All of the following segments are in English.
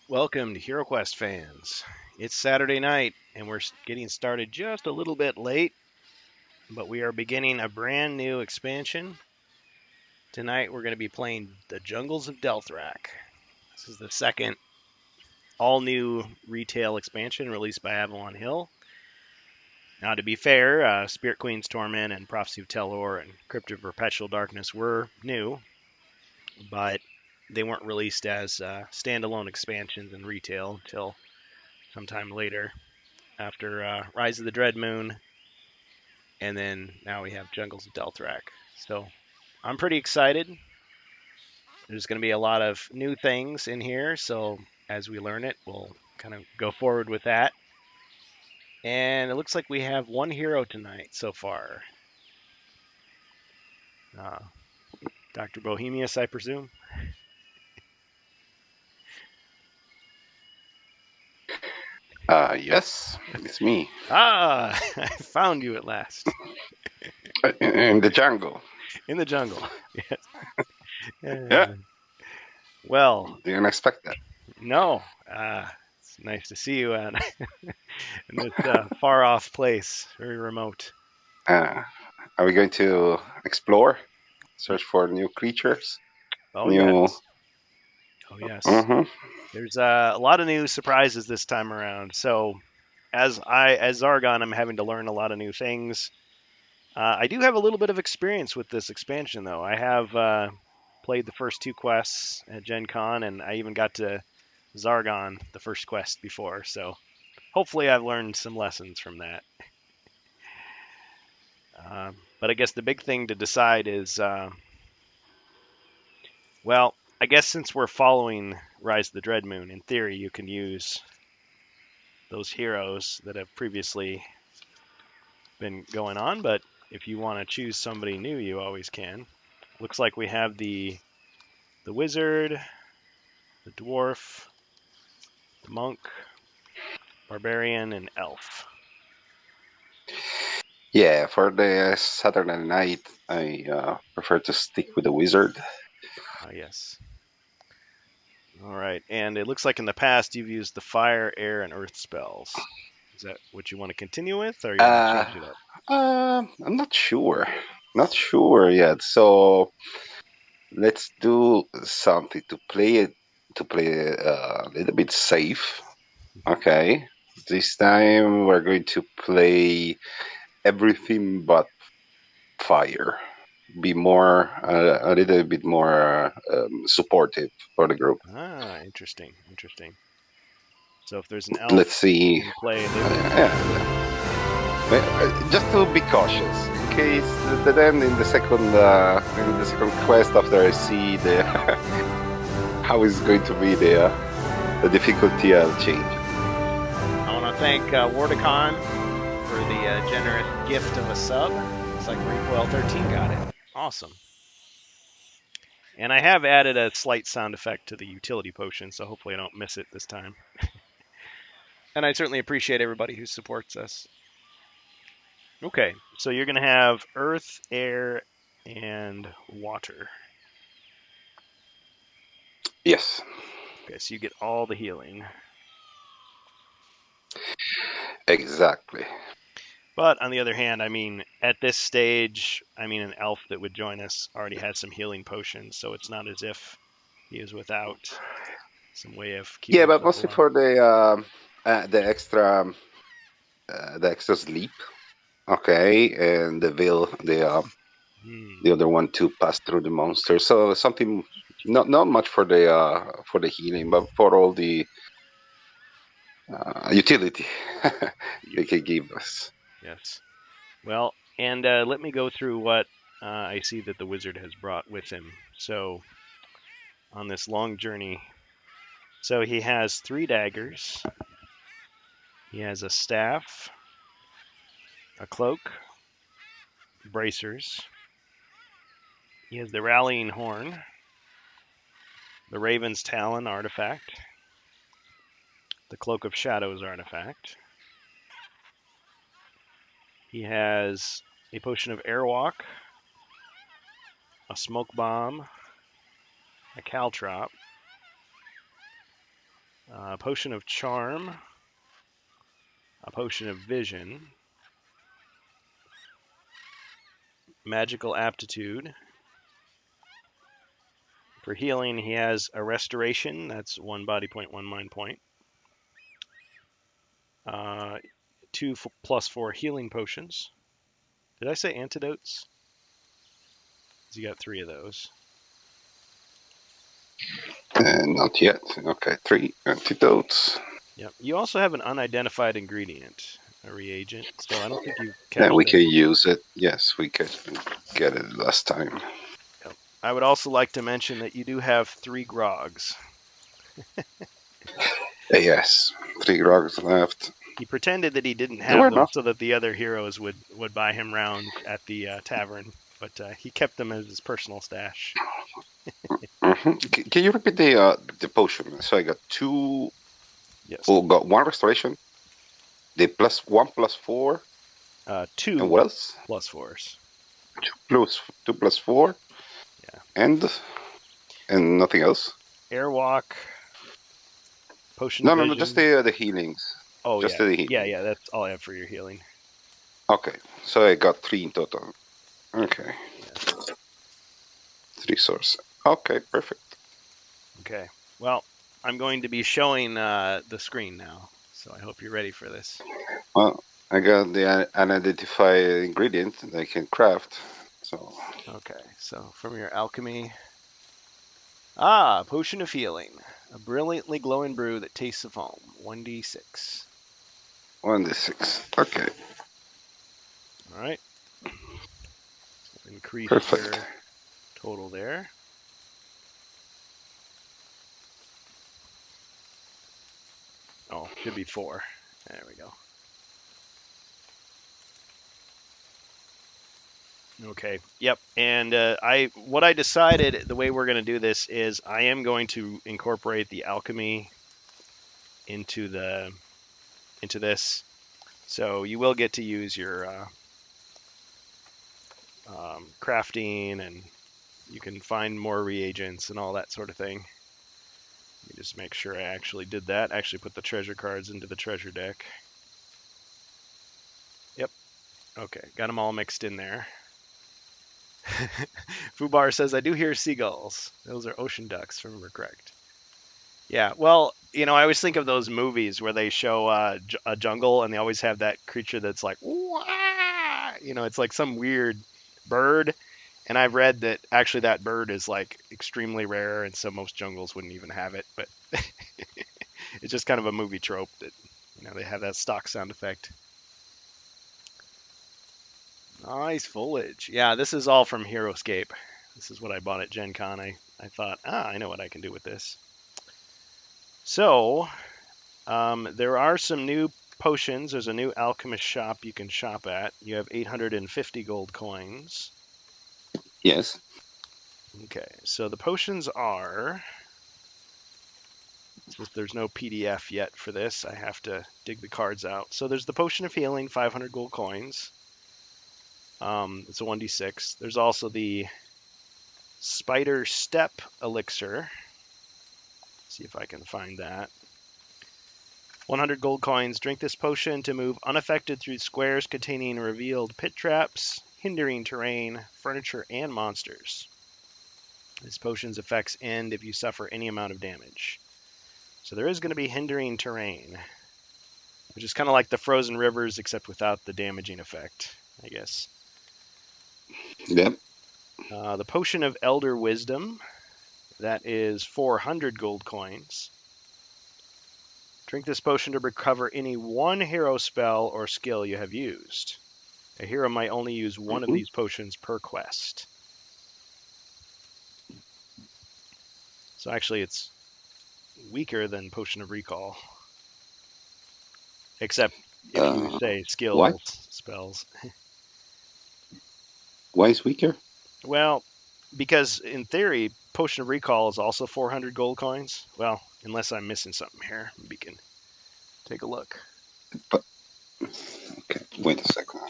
Welcome to HeroQuest fans. It's Saturday night, and we're getting started just a little bit late, but we are beginning a brand new expansion. Tonight, we're going to be playing the Jungles of Delthrak. This is the second all-new retail expansion released by Avalon Hill. Now, to be fair, Spirit Queen's Torment and Prophecy of Telor and Crypt of Perpetual Darkness were new, but they weren't released as standalone expansions in retail until sometime later, after Rise of the Dread Moon, and then now we have Jungles of Delthrak. So I'm pretty excited. There's going to be a lot of new things in here, so as we learn it, we'll kind of go forward with that. And it looks like we have one hero tonight so far. Uh, Dr. Bohemius, I presume? Yes, it's me. Ah, I found you at last. In the jungle. In the jungle. Yes. Yeah, Well, didn't expect that. no. It's nice to see you in this far off place, very remote. Uh, are we going to explore, search for new creatures? Oh, New. yes. Oh, yes. Hmm. There's a lot of new surprises this time around. So, as Zargon, I'm having to learn a lot of new things. I do have a little bit of experience with this expansion, though. I have played the first two quests at Gen Con, and I even got to Zargon, the first quest before. So, hopefully, I've learned some lessons from that. But I guess the big thing to decide is, well, I guess since we're following Rise of the Dread Moon, in theory, you can use those heroes that have previously been going on, but if you want to choose somebody new, you always can. Looks like we have the wizard, the dwarf, the monk, barbarian, and elf. Yeah, for the Saturday night, I prefer to stick with the wizard. Ah, yes. All right, and it looks like in the past you've used the fire, air, and earth spells. Is that what you want to continue with, or you want to Uh, change it up? I'm not sure. Not sure yet. So let's do something to play it a little bit safe. Okay. This time we're going to play everything but fire. Be more, a little bit more supportive for the group. Ah, interesting, interesting. So if there's an Let's elf see. in play, they would. Yeah, just to be cautious, in case then in the second quest after I see the how is going to be the difficulty, I'll change. I want to thank Wardicon for the generous gift of a sub. Looks like Recoil 13 got it. Awesome. And I have added a slight sound effect to the utility potion, so hopefully I don't miss it this time. And I certainly appreciate everybody who supports us. Okay, so you're going to have earth, air, and water. Yes, Okay, so you get all the healing. exactly. But on the other hand, I mean, at this stage, I mean, an elf that would join us already has some healing potions, so it's not as if he is without some way of keeping Yeah, but himself mostly alive. for the extra sleep. Okay, and Hmm. the other one to pass through the monster. So something not much for the healing, but for all the utility they can give us. Yes. Well, and let me go through what I see that the wizard has brought with him. So, on this long journey, so he has 3 daggers, he has a staff, a cloak, bracers, he has the rallying horn, the raven's talon artifact, the cloak of shadows artifact. He has a potion of airwalk, a smoke bomb, a caltrop, A potion of charm, a potion of vision, magical aptitude. For healing, he has a restoration. That's 1 body point, 1 mind point. 2 plus 4 healing potions. Did I say antidotes? You got 3 of those. Not yet. Okay, 3 antidotes. Yep. You also have an unidentified ingredient, a reagent. So I don't think you Yeah, cashed we that can in. use it. Yes, we could get it last time. Yep. I would also like to mention that you do have 3 grogs. Yes, 3 grogs left. He pretended that he didn't There have were them not. so that the other heroes would buy him rounds at the tavern, but he kept them as his personal stash. Can you repeat the potion? So I got 2. Yes. Oh, got 1 restoration. The plus 1 plus 4. And 2 what else? plus 4s. 2 plus 4. Yeah. And nothing else. Airwalk, potion of No. Just vision. the healings. Oh Just yeah, the healing. yeah. That's all I have for your healing. Okay, so I got 3 in total. Okay. Yeah. 3 source. Okay, perfect. Okay. Well, I'm going to be showing the screen now, so I hope you're ready for this. Well, I got the unidentified ingredient that I can craft. So Okay. So from your alchemy, potion of healing, a brilliantly glowing brew that tastes of home. 1d6. 1d6. Okay, All right. Increase perfect. your total there. Oh, should be 4. There we go. Okay. Yep. And what I decided the way we're going to do this is I am going to incorporate the alchemy into this. So you will get to use your crafting, and you can find more reagents and all that sort of thing. Let me just make sure I actually did that. Actually put the treasure cards into the treasure deck. Yep. Okay. Got them all mixed in there. Fubar says, I do hear seagulls. Those are ocean ducks, if I remember correct. Yeah, well, I always think of those movies where they show a jungle and they always have that creature that's like, wah! It's like some weird bird. And I've read that actually that bird is like extremely rare, and so most jungles wouldn't even have it. But it's just kind of a movie trope that they have that stock sound effect. Nice foliage. Yeah, this is all from HeroScape. This is what I bought at Gen Con. I thought, I know what I can do with this. So, there are some new potions. There's a new alchemist shop you can shop at. You have 850 gold coins. Yes. Okay, so the potions are. Since there's no PDF yet for this, I have to dig the cards out. So there's the potion of healing, 500 gold coins. It's a 1d6. There's also the spider step elixir. See if I can find that. 100 gold coins. Drink this potion to move unaffected through squares containing revealed pit traps, hindering terrain, furniture, and monsters. This potion's effects end if you suffer any amount of damage. So there is going to be hindering terrain, which is kind of like the frozen rivers, except without the damaging effect, I guess. Yep. The potion of elder wisdom, that is 400 gold coins. Drink this potion to recover any one hero spell or skill you have used. A hero might only use one of these potions per quest. So actually it's weaker than Potion of Recall. Except if you say skills, what? spells. Why is weaker? Well, because in theory, Potion of Recall is also 400 gold coins. Well, unless I'm missing something here. We can take a look. But, okay, wait a second.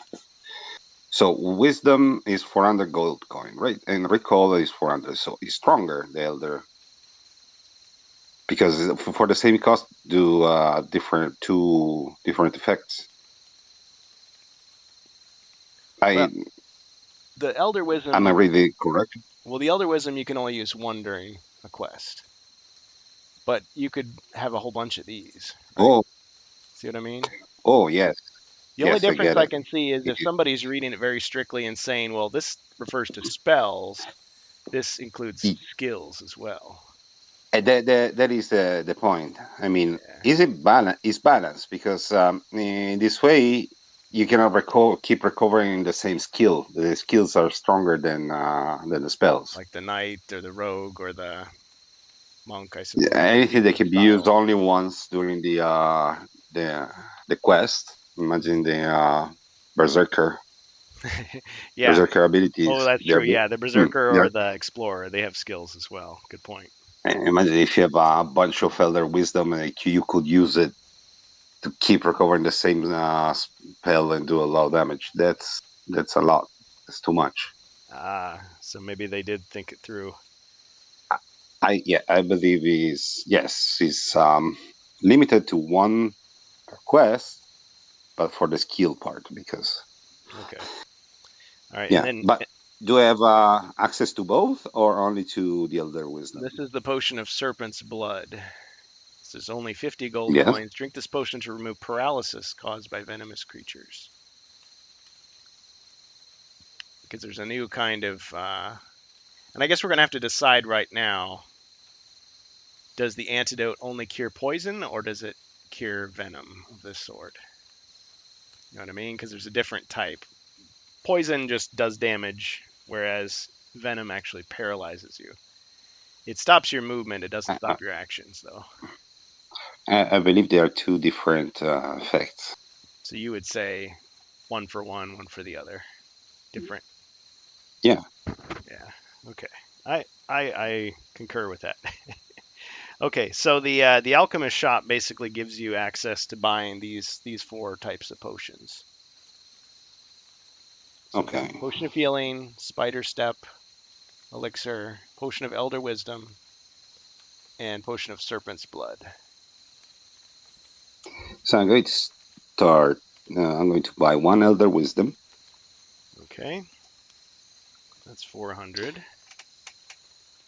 So wisdom is 400 gold coin, right? And recall is 400, so it's stronger, the elder. because for the same cost, do two different effects. Well, I the Elder Wisdom, am I really correct? the Elder Wisdom you can only use one during a quest, but you could have a whole bunch of these, right? Oh, See what I mean? oh yes, The only yes, I difference get I it. can see is if somebody's reading it very strictly and saying, well, this refers to spells, this includes Y- skills as well. that is the point. I mean, Yeah. is it balance? Is balance because in this way you cannot keep recovering the same skill. The skills are stronger than the spells. Like the knight or the rogue or the monk, I Yeah, suppose, anything depending that on the can be used style. only once during the the quest. Imagine the berserker Yeah. berserker Oh, abilities. that's true. Yeah, the berserker or They're the explorer, they have skills as well. Good point. imagine if you have a bunch of elder wisdom and you could use it to keep recovering the same spell and do a lot of damage. That's a lot. That's too much. Ah, so maybe they did think it through. I believe he's limited to one per quest, but for the skill part because Okay. All right, and yeah. then But do I have access to both or only to the elder wisdom? this is the potion of serpent's blood. This is only 50 gold Yes. coins. Drink this potion to remove paralysis caused by venomous creatures. Because there's a new kind of, and I guess we're gonna have to decide right now. Does the antidote only cure poison, or does it cure venom of this sort? You know what I mean? Because there's a different type. Poison just does damage, whereas venom actually paralyzes you. It stops your movement. It doesn't I, I, stop your actions, though. I believe there are two different effects. So you would say one for one for the other. Different. Yeah. Yeah. Okay. I concur with that. Okay, so the alchemist shop basically gives you access to buying these four types of potions. So we've got Okay. potion of healing, spider step, elixir, potion of elder wisdom, and potion of serpent's blood. So I'm going to start. I'm going to buy one elder wisdom. Okay, that's 400.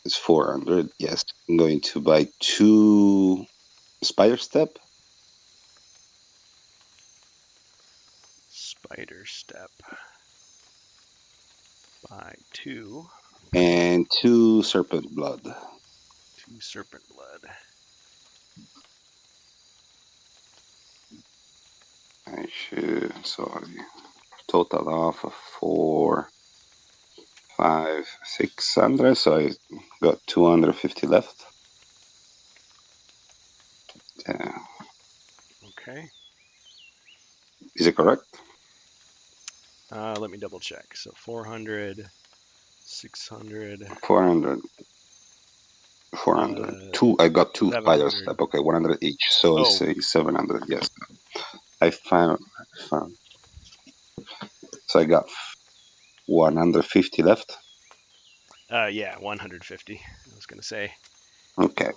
It's 400. Yes. I'm going to buy two spider step Spider step by two. Okay, and two serpent blood. two serpent blood. I should. Sorry. Total of 600. So I got 250 left. Yeah. Okay, Is it correct? let me double check. So 400, 600, 400. 400. Two. I got two spider 700. step. Okay, 100 each. So I Oh, say 700. Yes. I found. I found. So I got 150 left. yeah, 150. I was gonna say Okay.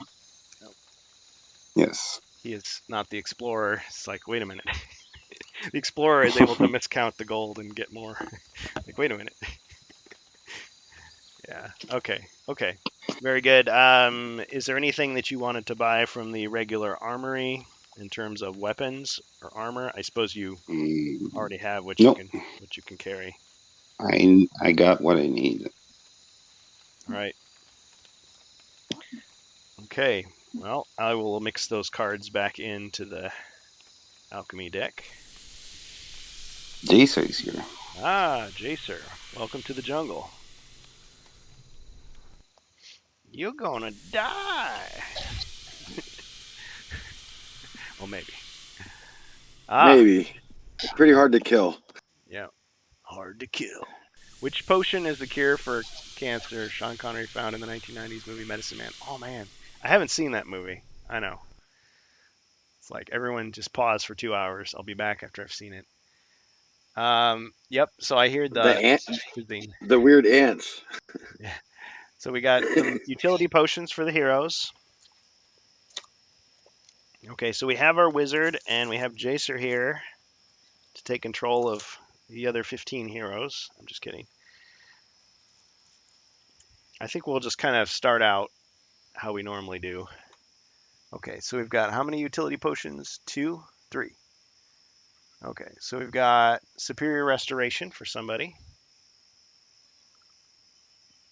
Yes. he is not the explorer. It's like, wait a minute. The explorer is able to miscount the gold and get more. Like, wait a minute. Yeah. Okay. Okay. Very good. Is there anything that you wanted to buy from the regular armory in terms of weapons or armor? I suppose you Mm, already have no, what you can carry. I got what I need. All right. Okay. Well, I will mix those cards back into the alchemy deck. Jason is here. Ah, Jacer, welcome to the jungle. You're gonna die. Well, maybe. Ah, Maybe. Pretty hard to kill. yeah. Hard to kill. Which potion is the cure for cancer Sean Connery found in the 1990s movie Medicine Man? Oh, man. I haven't seen that movie. I know. It's like everyone just pause for 2 hours. I'll be back after I've seen it. Yep. So I hear The the ant, cuisine. the weird ants. Yeah. So we got some utility potions for the heroes. Okay, so we have our wizard, and we have Jacer here to take control of the other 15 heroes. I'm just kidding. I think we'll just kind of start out how we normally do. Okay, so we've got how many utility potions? 2, 3. Okay, so we've got Superior Restoration for somebody.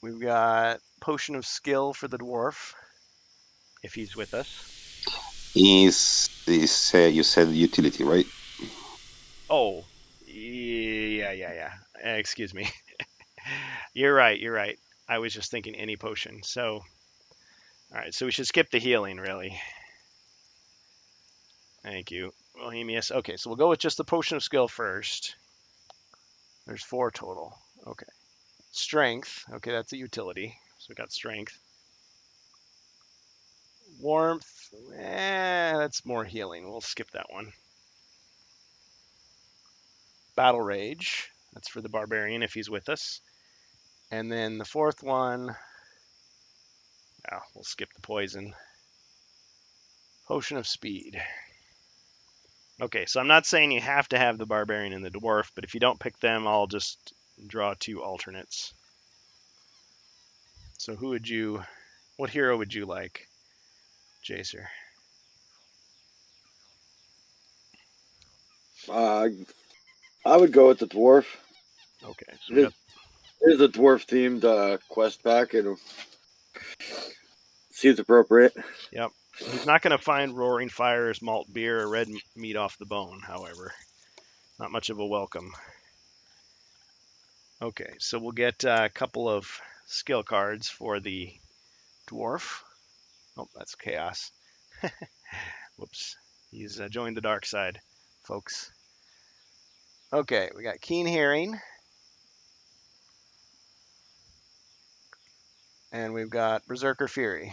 We've got Potion of Skill for the dwarf, if he's with us. Is you said utility, right? Oh, yeah. Excuse me. You're right. I was just thinking any potion. So, all right, so we should skip the healing, really. Thank you, Bohemius. Okay, so we'll go with just the Potion of Skill first. There's 4 total. Okay. Strength. Okay, that's a utility. So we got Strength. Warmth. That's more healing. We'll skip that one. Battle Rage. That's for the Barbarian if he's with us. And then the 4th one, we'll skip the Poison. Potion of Speed. Okay, so I'm not saying you have to have the Barbarian and the Dwarf, but if you don't pick them, I'll just draw 2 alternates. So what hero would you like, Jacer? I would go with the dwarf. Okay, so we got It is a dwarf themed quest pack, and seems appropriate. Yep. He's not going to find roaring fires, malt beer, or red meat off the bone, however. Not much of a welcome. Okay, so we'll get a couple of skill cards for the dwarf. Oh, that's chaos. Whoops. He's joined the dark side, folks. Okay, we got Keen Hearing. And we've got Berserker Fury.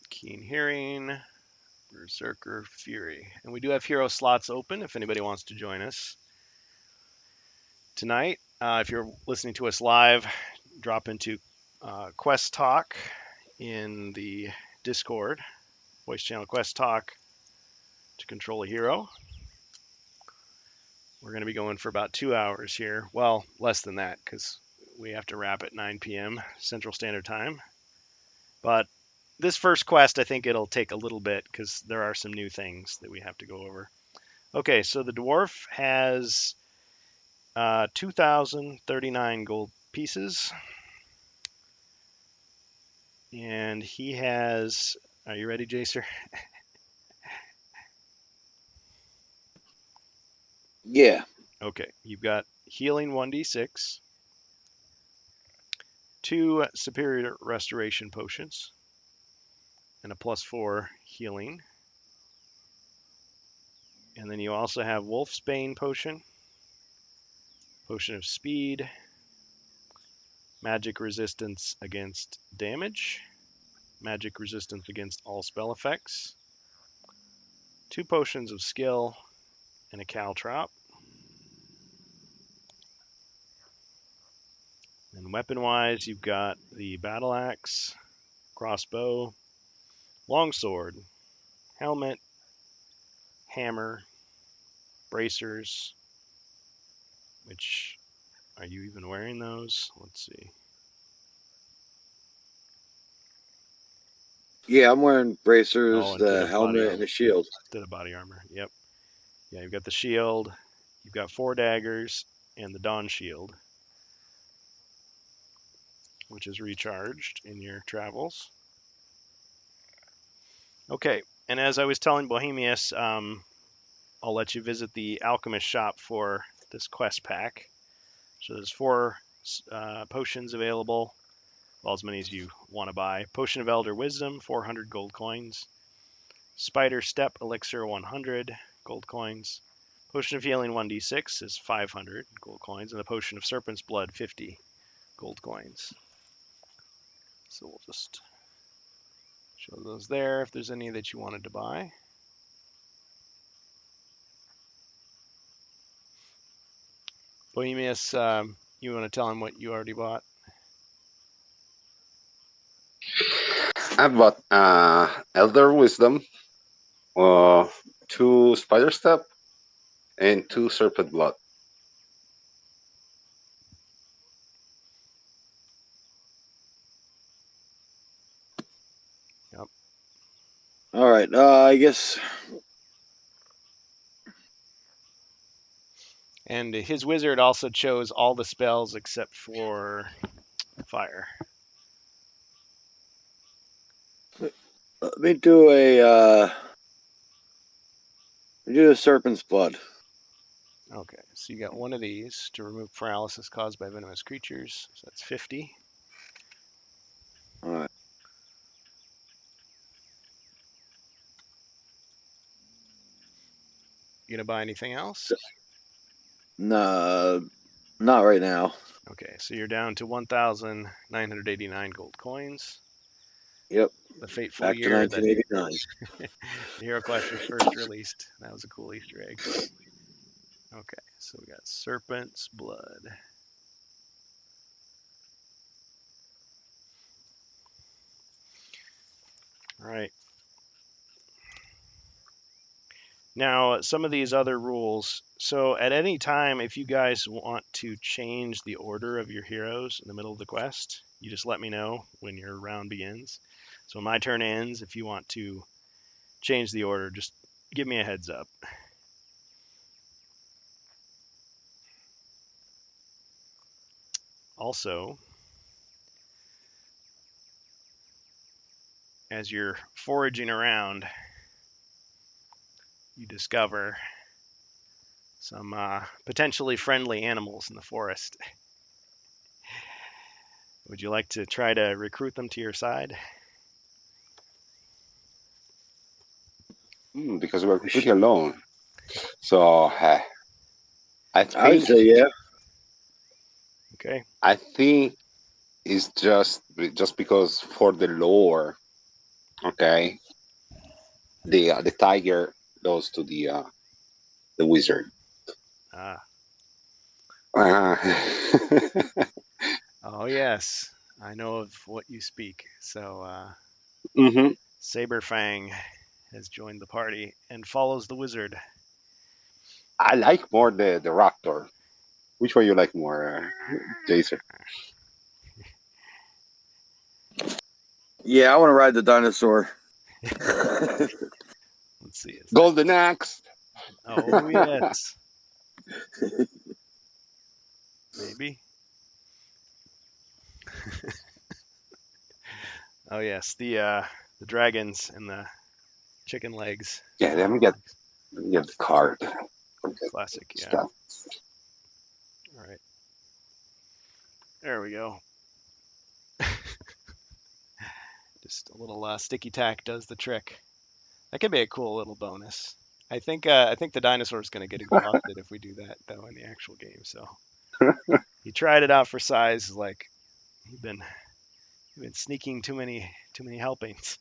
Keen Hearing, Berserker Fury. And we do have hero slots open if anybody wants to join us tonight. If you're listening to us live, drop into Quest Talk in the Discord, voice channel Quest Talk to control a hero. We're going to be going for about 2 hours here. Well, less than that because we have to wrap at 9 p.m. Central Standard Time. But this first quest, I think it'll take a little bit because there are some new things that we have to go over. Okay, so the dwarf has 2,039 gold pieces. And he has, are you ready, Jacer? Yeah. Okay, you've got healing 1d6, 2 superior restoration potions, and a +4 healing. And then you also have Wolf's Bane potion, potion of speed, magic resistance against damage, magic resistance against all spell effects, 2 potions of skill, and a caltrop. And weapon-wise, you've got the battle axe, crossbow, longsword, helmet, hammer, bracers, which, are you even wearing those? Let's see. Yeah, I'm wearing bracers, Oh, instead the of body helmet, armor. and the shield. Instead of body armor. Yep. Yeah, you've got the shield, you've got 4 daggers, and the Dawn Shield, which is recharged in your travels. Okay, and as I was telling Bohemius, I'll let you visit the alchemist shop for this quest pack. So there's 4 potions available, well, as many as you want to buy. Potion of Elder Wisdom, 400 gold coins. Spider Step Elixir, 100 gold coins. Potion of Healing 1d6 is 500 gold coins, and the Potion of Serpent's Blood, 50 gold coins. So we'll just show those there if there's any that you wanted to buy. Bohemius, you want to tell him what you already bought? I bought Elder Wisdom, 2 Spider Step, and 2 Serpent Blood. Yep. All right. I guess. And his wizard also chose all the spells except for fire. Let me do a. Do a Serpent's Blood. Okay, so you got one of these to remove paralysis caused by venomous creatures. So that's 50. All right. You gonna buy anything else? No, not right now. Okay, so you're down to 1,989 gold coins. Yep. The fateful Back to year that 1989. the Hero Quest was first released. That was a cool Easter egg. Okay, so we got Serpent's Blood. All right. Now, some of these other rules. So, at any time, if you guys want to change the order of your heroes in the middle of the quest, you just let me know when your round begins. So, when my turn ends, if you want to change the order, just give me a heads up. Also, as you're foraging around, you discover some potentially friendly animals in the forest. Would you like to try to recruit them to your side? Because we're completely alone. So I I would think say yeah. Okay. I think it's just because for the lore, okay, the tiger goes to the wizard. Ah. Uh, Oh, yes. I know of what you speak. So, hmm Saberfang has joined the party and follows the wizard. I like more the raptor. Which one you like more, Jason? Yeah, I want to ride the dinosaur. Let's see. Is that? Golden axe. Oh, yes. Maybe. Oh, yes. The dragons and the chicken legs. Yeah, let me get the card. Forget Classic. Yeah. stuff. All right. There we go. Just a little sticky tack does the trick. That could be a cool little bonus. I think the dinosaur is going to get exhausted if we do that though in the actual game. So he tried it out for size. Like he'd been sneaking too many helpings.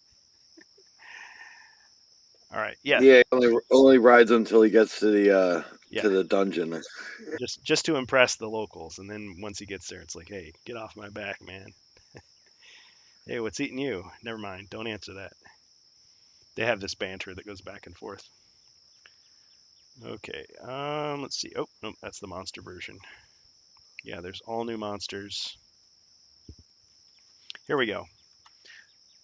All right. Yes. Yeah, he only rides until he gets Yeah. to the dungeon. Just to impress the locals, and then once he gets there, it's like, hey, get off my back, man. Hey, what's eating you? Never mind. Don't answer that. They have this banter that goes back and forth. Okay. Let's see. Oh, no, that's the monster version. Yeah, there's all new monsters. Here we go.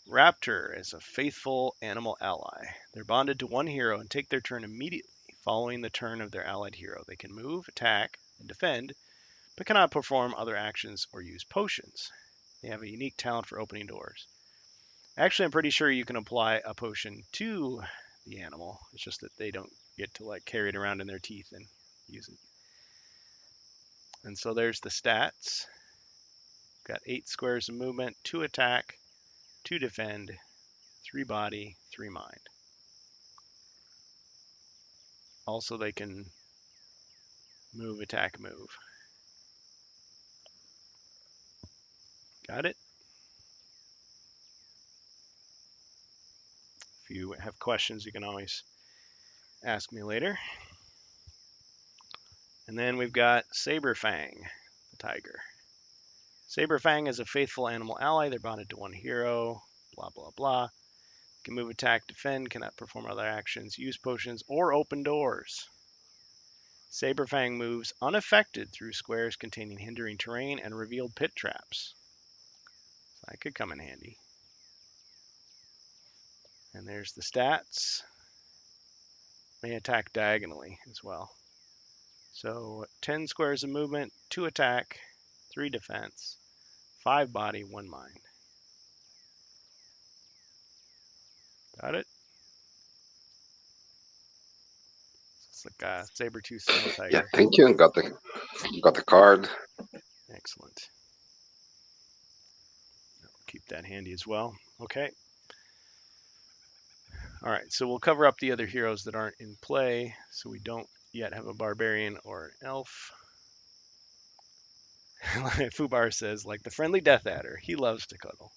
Raptor is a faithful animal ally. They're bonded to one hero and take their turn immediately following the turn of their allied hero. They can move, attack, and defend, but cannot perform other actions or use potions. They have a unique talent for opening doors. Actually, I'm pretty sure you can apply a potion to the animal. It's just that they don't get to like carry it around in their teeth and use it. And so there's the stats. Got 8 squares of movement, 2 attack, 2 defend, 3 body, 3 mind. Also, they can move, attack, move. Got it? If you have questions, you can always ask me later. And then we've got Saberfang, the tiger. Saberfang is a faithful animal ally. They're bonded to one hero. Blah, blah, blah. Can move, attack, defend, cannot perform other actions, use potions, or open doors. Saberfang moves unaffected through squares containing hindering terrain and revealed pit traps. So that could come in handy. And there's the stats. May attack diagonally as well. So 10 squares of movement, 2 attack, 3 defense, 5 body, 1 mind. Got it? It's like a saber-tooth snow tiger. Yeah, thank you. Got the card. Excellent. I'll keep that handy as well. Okay. All right, so we'll cover up the other heroes that aren't in play. So we don't yet have a barbarian or an elf. Fubar says, like the friendly Death Adder, he loves to cuddle.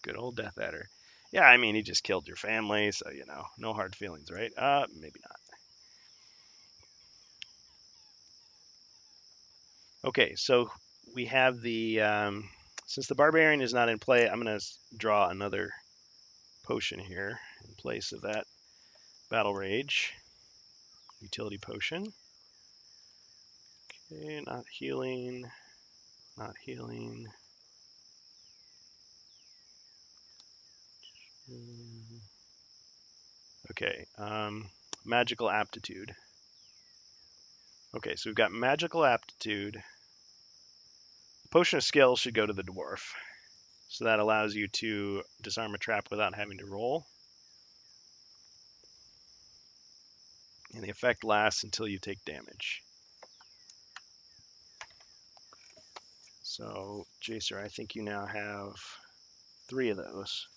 Good old Death Adder. Yeah, I mean, he just killed your family, so, you know, no hard feelings, right? Maybe not. Okay, so we have the, since the barbarian is not in play, I'm going to draw another potion here in place of that Battle Rage. Utility potion. Okay, not healing. Not healing. Okay, magical aptitude. Okay, so we've got magical aptitude. Potion of skill should go to the dwarf. So that allows you to disarm a trap without having to roll. And the effect lasts until you take damage. So, Jacer, I think you now have 3 of those.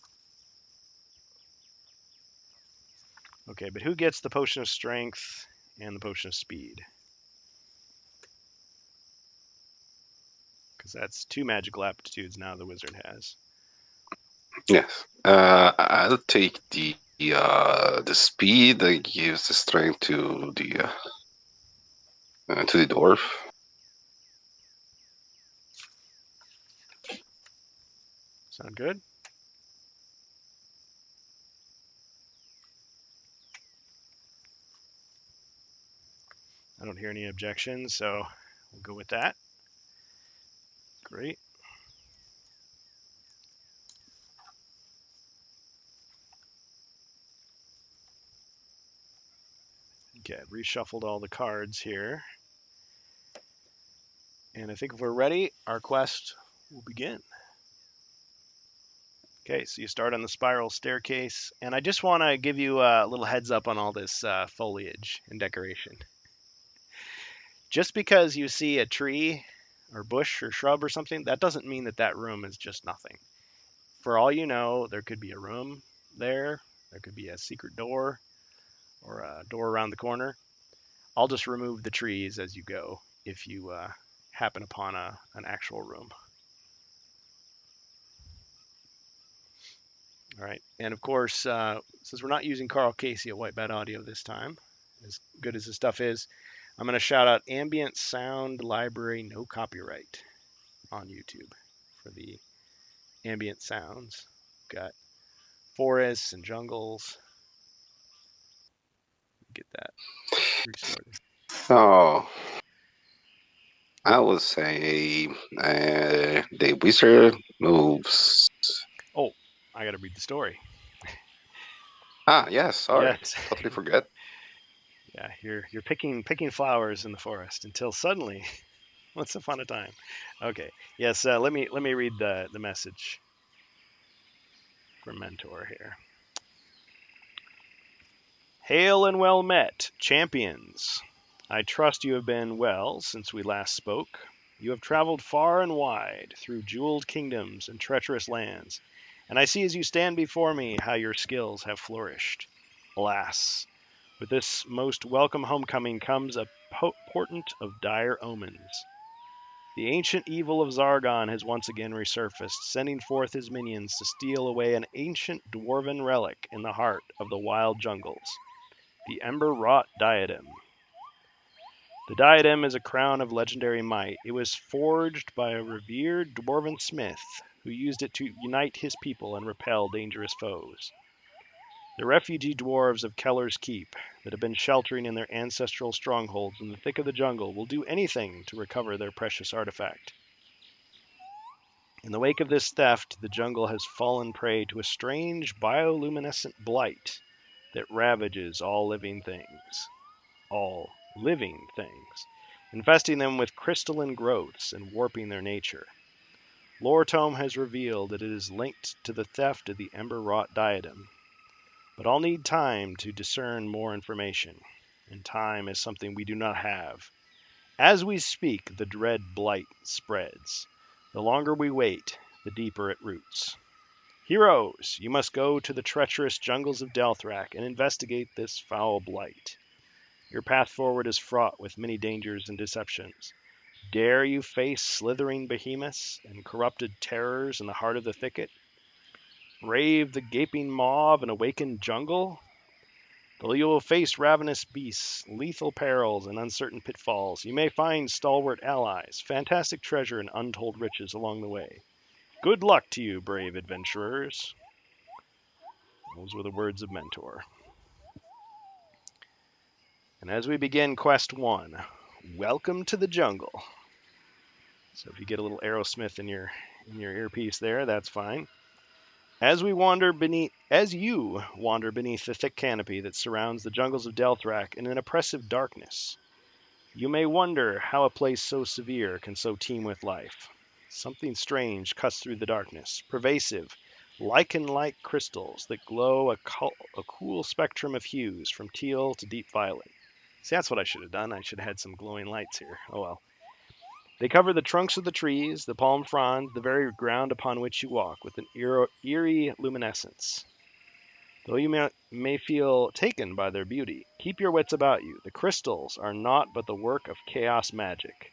Okay, but who gets the potion of strength and the potion of speed? Because that's 2 magical aptitudes now the wizard has. Yes. I'll take the speed that gives the strength to the dwarf. Sound good? I don't hear any objections, so we'll go with that. Great. Okay, I've reshuffled all the cards here. And I think if we're ready, our quest will begin. Okay, so you start on the spiral staircase, and I just want to give you a little heads up on all this foliage and decoration. Just because you see a tree or bush or shrub or something, that doesn't mean that that room is just nothing. For all you know, there could be a room there, there could be a secret door or a door around the corner. I'll just remove the trees as you go if you happen upon an actual room. All right, and of course, since we're not using Carl Casey at White Bat Audio this time, as good as the stuff is, I'm going to shout out Ambient Sound Library No Copyright on YouTube for the ambient sounds. Got forests and jungles. Get that restarted. Oh, I would say the wizard moves. Oh, I got to read the story. Yes, sorry, Yes. totally forget. Yeah, you're picking flowers in the forest until suddenly, once upon a time. Okay. Yes. Let me read the message from Mentor here. Hail and well met, champions. I trust you have been well since we last spoke. You have traveled far and wide through jeweled kingdoms and treacherous lands, and I see as you stand before me how your skills have flourished. Alas, with this most welcome homecoming comes a portent of dire omens. The ancient evil of Zargon has once again resurfaced, sending forth his minions to steal away an ancient dwarven relic in the heart of the wild jungles, the ember-wrought diadem. The diadem is a crown of legendary might. It was forged by a revered dwarven smith who used it to unite his people and repel dangerous foes. The refugee dwarves of Keller's Keep that have been sheltering in their ancestral strongholds in the thick of the jungle will do anything to recover their precious artifact. In the wake of this theft, the jungle has fallen prey to a strange bioluminescent blight that ravages all living things. All living things, infesting them with crystalline growths and warping their nature. Lore Tome has revealed that it is linked to the theft of the ember-wrought diadem. But I'll need time to discern more information, and time is something we do not have. As we speak, the dread blight spreads. The longer we wait, the deeper it roots. Heroes, you must go to the treacherous jungles of Delthrak and investigate this foul blight. Your path forward is fraught with many dangers and deceptions. Dare you face slithering behemoths and corrupted terrors in the heart of the thicket? Brave the gaping maw of an awakened jungle? Though you will face ravenous beasts, lethal perils, and uncertain pitfalls, you may find stalwart allies, fantastic treasure, and untold riches along the way. Good luck to you, brave adventurers. Those were the words of Mentor. And as we begin Quest 1, welcome to the jungle. So if you get a little Aerosmith in your earpiece there, that's fine. As you wander beneath the thick canopy that surrounds the jungles of Delthrak in an oppressive darkness, you may wonder how a place so severe can so teem with life. Something strange cuts through the darkness, pervasive, lichen-like crystals that glow a cool spectrum of hues from teal to deep violet. See, that's what I should have done. I should have had some glowing lights here. Oh well. They cover the trunks of the trees, the palm fronds, the very ground upon which you walk, with an eerie luminescence. Though you may feel taken by their beauty, keep your wits about you. The crystals are naught but the work of chaos magic,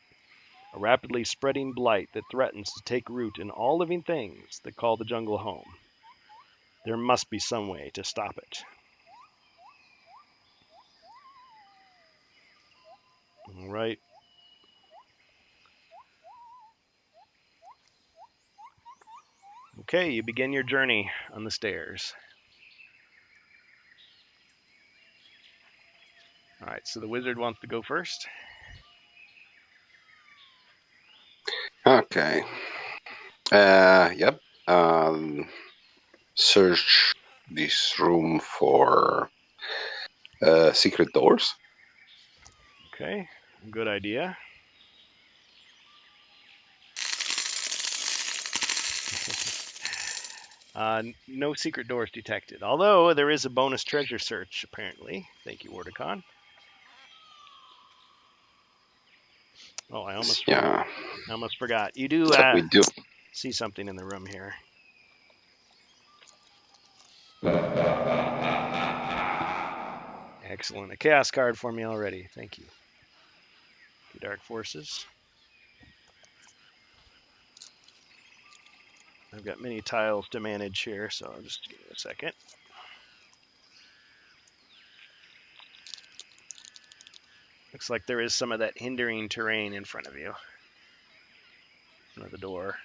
a rapidly spreading blight that threatens to take root in all living things that call the jungle home. There must be some way to stop it. All right. Okay, you begin your journey on the stairs. All right, so the wizard wants to go first. Okay. Yep. Search this room for secret doors. Okay, good idea. No secret doors detected, although there is a bonus treasure search, apparently. Thank you, Wardicon. Oh, I almost forgot. You do we do. see something in the room here. Excellent. A chaos card for me already. Thank you. The Dark Forces. I've got many tiles to manage here, so I'll just give it a second. Looks like there is some of that hindering terrain in front of you. In front of the door.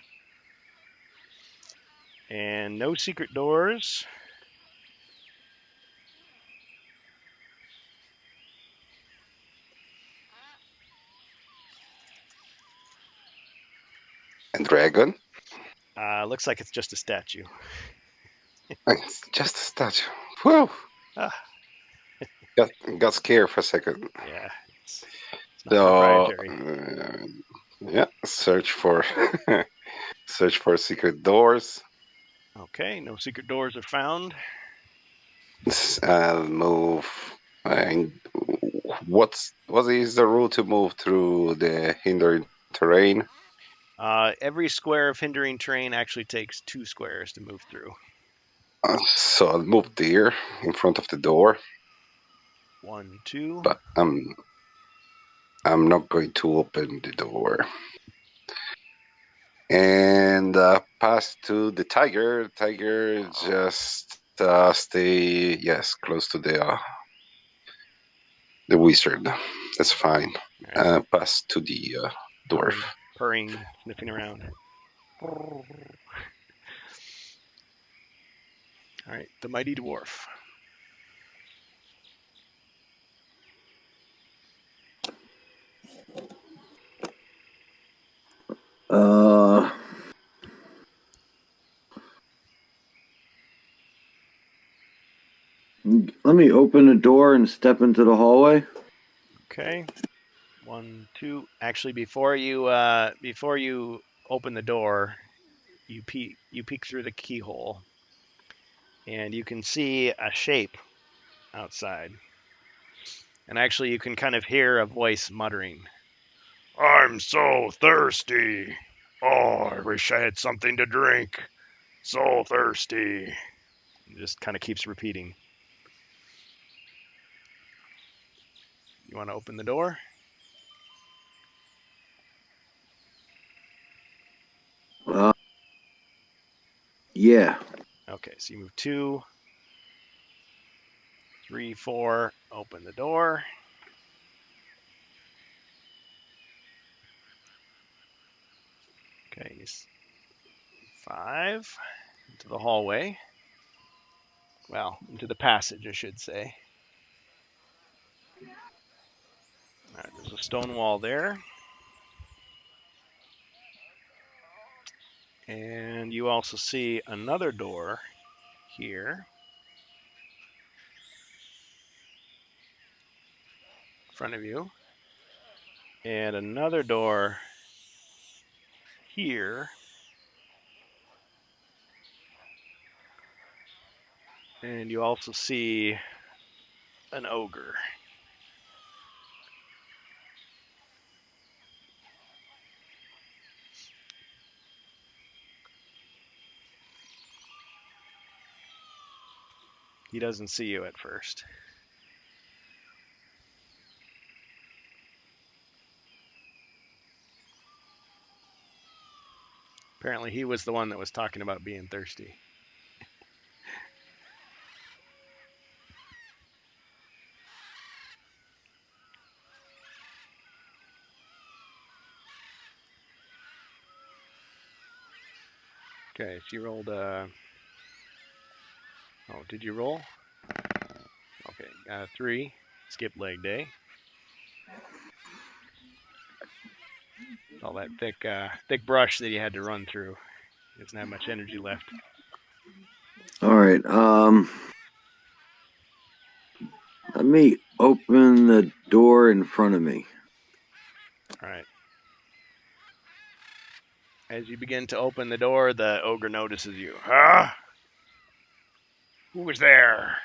And no secret doors. And dragon. Looks like it's just a statue. It's just a statue. Whew. Ah. Got scared for a second. Yeah, it's not proprietary. Yeah, search for secret doors. Okay, no secret doors are found. I'll move. What is the rule to move through the hindering terrain? Every square of hindering terrain actually takes 2 squares to move through. So I'll move there in front of the door. 1, 2. But I'm not going to open the door. And pass to the tiger. Tiger just stay close to the wizard. That's fine. pass to the dwarf. Purring, sniffing around. All right, the mighty dwarf. Let me open the door and step into the hallway. Okay. 1, 2. Actually, before you open the door, you peek through the keyhole, and you can see a shape outside. And actually, you can kind of hear a voice muttering, "I'm so thirsty. Oh, I wish I had something to drink. So thirsty." It just kind of keeps repeating. You want to open the door? Yeah. Okay, so you move 2, 3, 4, open the door. Okay, 5, into the hallway. Well, into the passage, I should say. All right, there's a stone wall there. And you also see another door here in front of you. And another door here. And you also see an ogre. He doesn't see you at first. Apparently, he was the one that was talking about being thirsty. Okay, so you rolled a... Oh, did you roll? Okay, 3. Skip leg day. All that thick brush that you had to run through. He doesn't have much energy left. All right. Let me open the door in front of me. All right. As you begin to open the door, the ogre notices you. Huh? Who was there?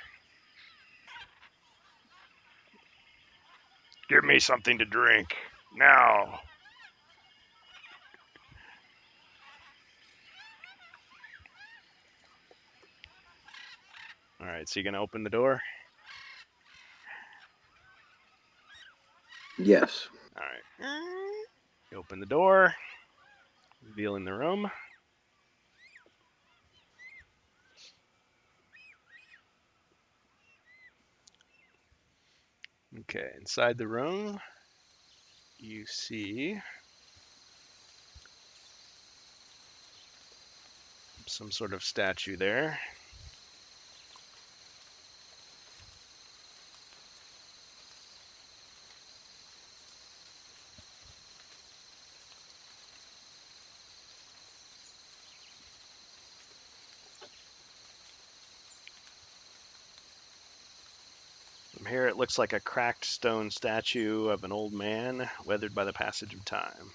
Give me something to drink. Now. All right, so you're going to open the door? Yes. All right. You open the door, revealing the room. Okay, inside the room, you see some sort of statue there. From here, it looks like a cracked stone statue of an old man, weathered by the passage of time.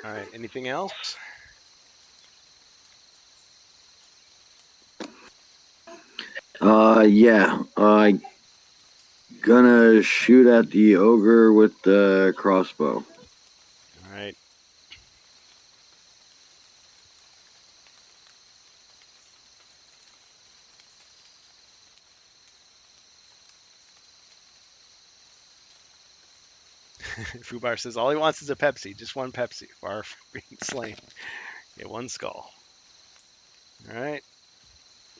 All right, anything else? Yeah. Gonna shoot at the ogre with the crossbow. All right. Fubar says all he wants is a Pepsi, just one Pepsi, far from being slain. Get one skull. All right.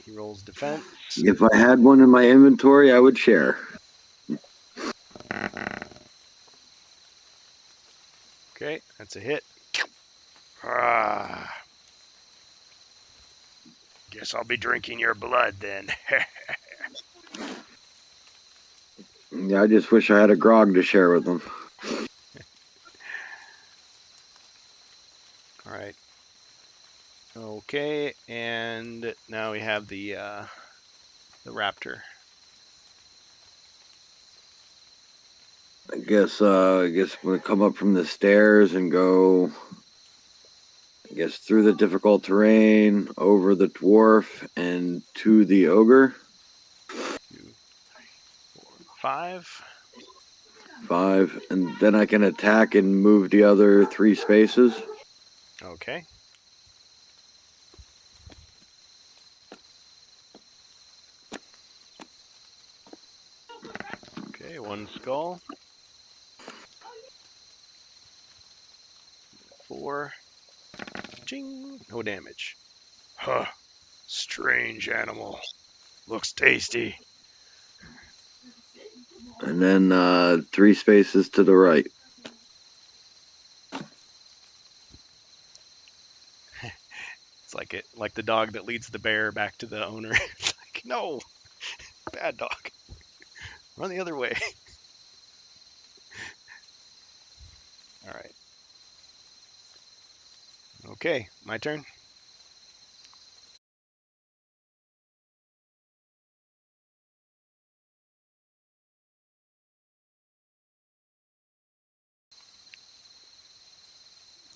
He rolls defense. If I had one in my inventory, I would share. Okay, that's a hit. Ah. Guess I'll be drinking your blood then. Yeah, I just wish I had a grog to share with them. All right. Okay, and now we have the raptor. I guess I'm gonna come up from the stairs and go, I guess, through the difficult terrain, over the dwarf, and to the ogre. 2, 3, 4, 5. 5, and then I can attack and move the other 3 spaces. Okay. Okay, one skull. 4. Ching. No damage. Huh. Strange animal. Looks tasty. And then 3 spaces to the right. It's like the dog that leads the bear back to the owner. It's like, no, bad dog. Run the other way. All right. Okay, my turn.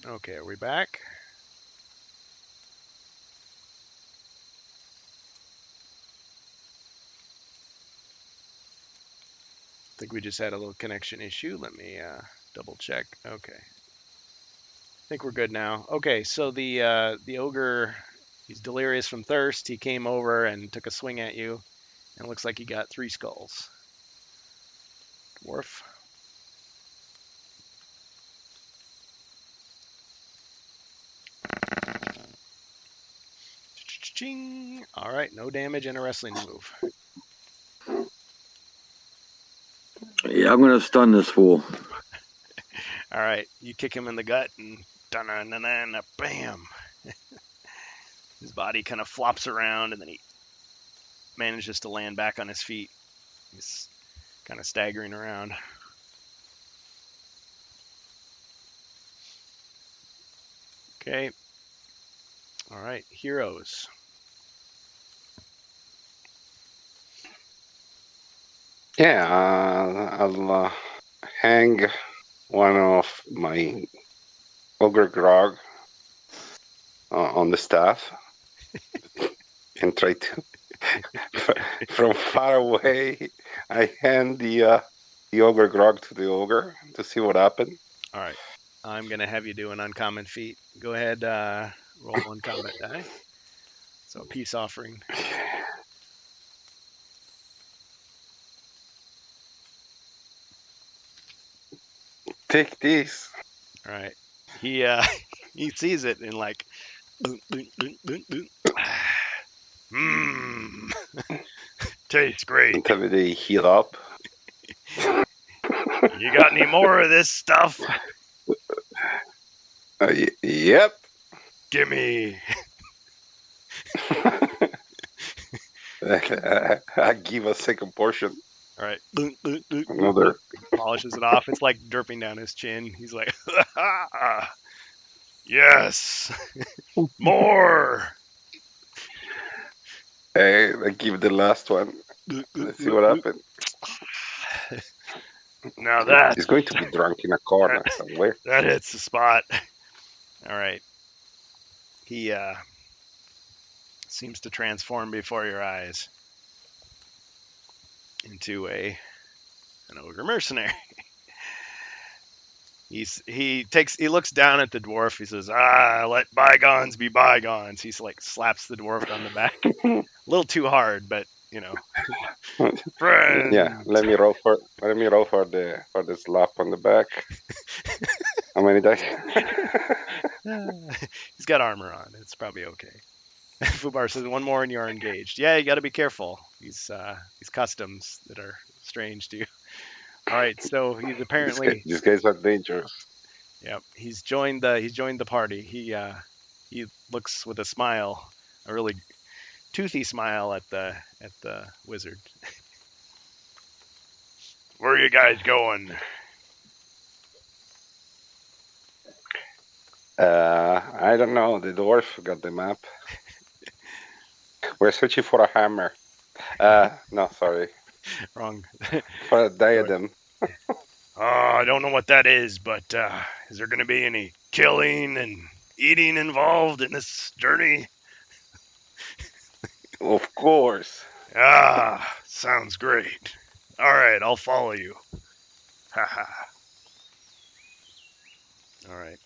Okay, are we back? I think we just had a little connection issue. Let me double check. Okay. I think we're good now. Okay, so the ogre, he's delirious from thirst. He came over and took a swing at you, and it looks like he got 3 skulls. Dwarf. Ching. All right, no damage and a wrestling move. Yeah, I'm gonna stun this fool. All right, you kick him in the gut and bam. His body kind of flops around and then he manages to land back on his feet. He's kind of staggering around. Okay. All right, heroes. Yeah, I'll hang one of my ogre grog on the staff and try to from far away. I hand the ogre grog to the ogre to see what happened. All right, I'm gonna have you do an uncommon feat. Go ahead, roll one combat die. So peace offering. Take this. All right, he he sees it and like, mmm, tastes great. Until they heal up. You got any more of this stuff? Yep. Gimme. I give a second portion. All right. Another. Polishes it off. It's like dripping down his chin. He's like, yes, more. Hey, I give the last one. Let's see what happens. Now that He's going to be drunk in a corner somewhere. That hits the spot. All right. He seems to transform before your eyes into an ogre mercenary. He looks down at the dwarf. He says, let bygones be bygones. He's like slaps the dwarf on the back. A little too hard, but you know, Friend. Yeah, let me roll for the slap on the back. How many dice? He's got armor on. It's probably okay. Fubar says one more and you are engaged. Yeah, you got to be careful. These customs that are strange to you. All right, so he's apparently These guys are dangerous. yep. He's joined the party. He looks with a smile, a really toothy smile at the wizard. Where are you guys going? I don't know. The dwarf got the map. We're searching for a hammer. No, sorry, Wrong. for a diadem. I don't know what that is, but is there going to be any killing and eating involved in this journey? Of course. Sounds great. All right, I'll follow you. Haha. All right.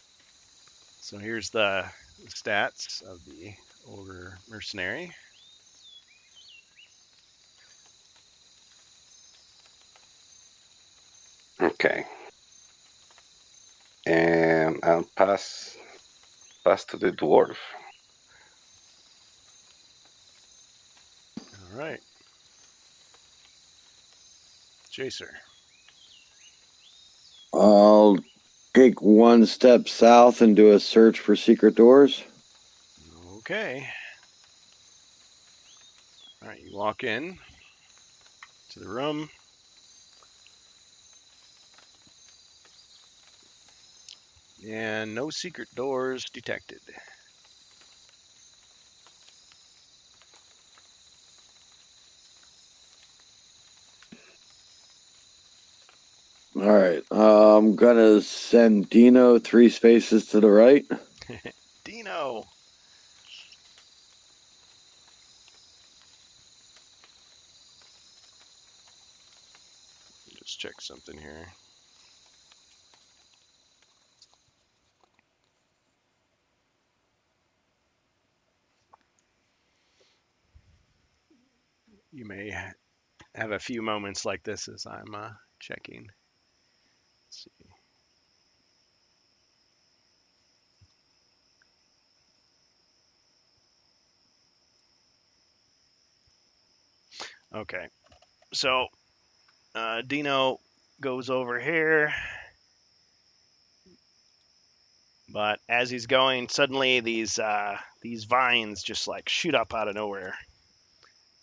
So here's the stats of the ogre mercenary. Okay. And I'll pass to the dwarf. All right. Jacer. I'll take one step south and do a search for secret doors. Okay. All right, you walk in to the room. And no secret doors detected. All right. I'm gonna send Dino 3 spaces to the right. Dino. Just check something here. You may have a few moments like this as I'm checking. Let's see. Okay, so Dino goes over here, but as he's going, suddenly these vines just like shoot up out of nowhere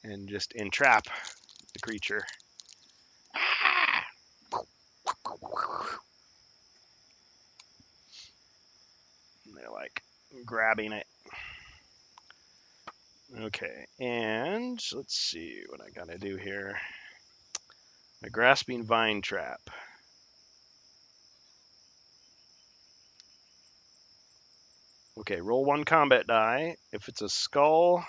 and just entrap the creature. They're like grabbing it. Okay, and let's see what I gotta do here. A grasping vine trap. Okay, roll one combat die. If it's a skull,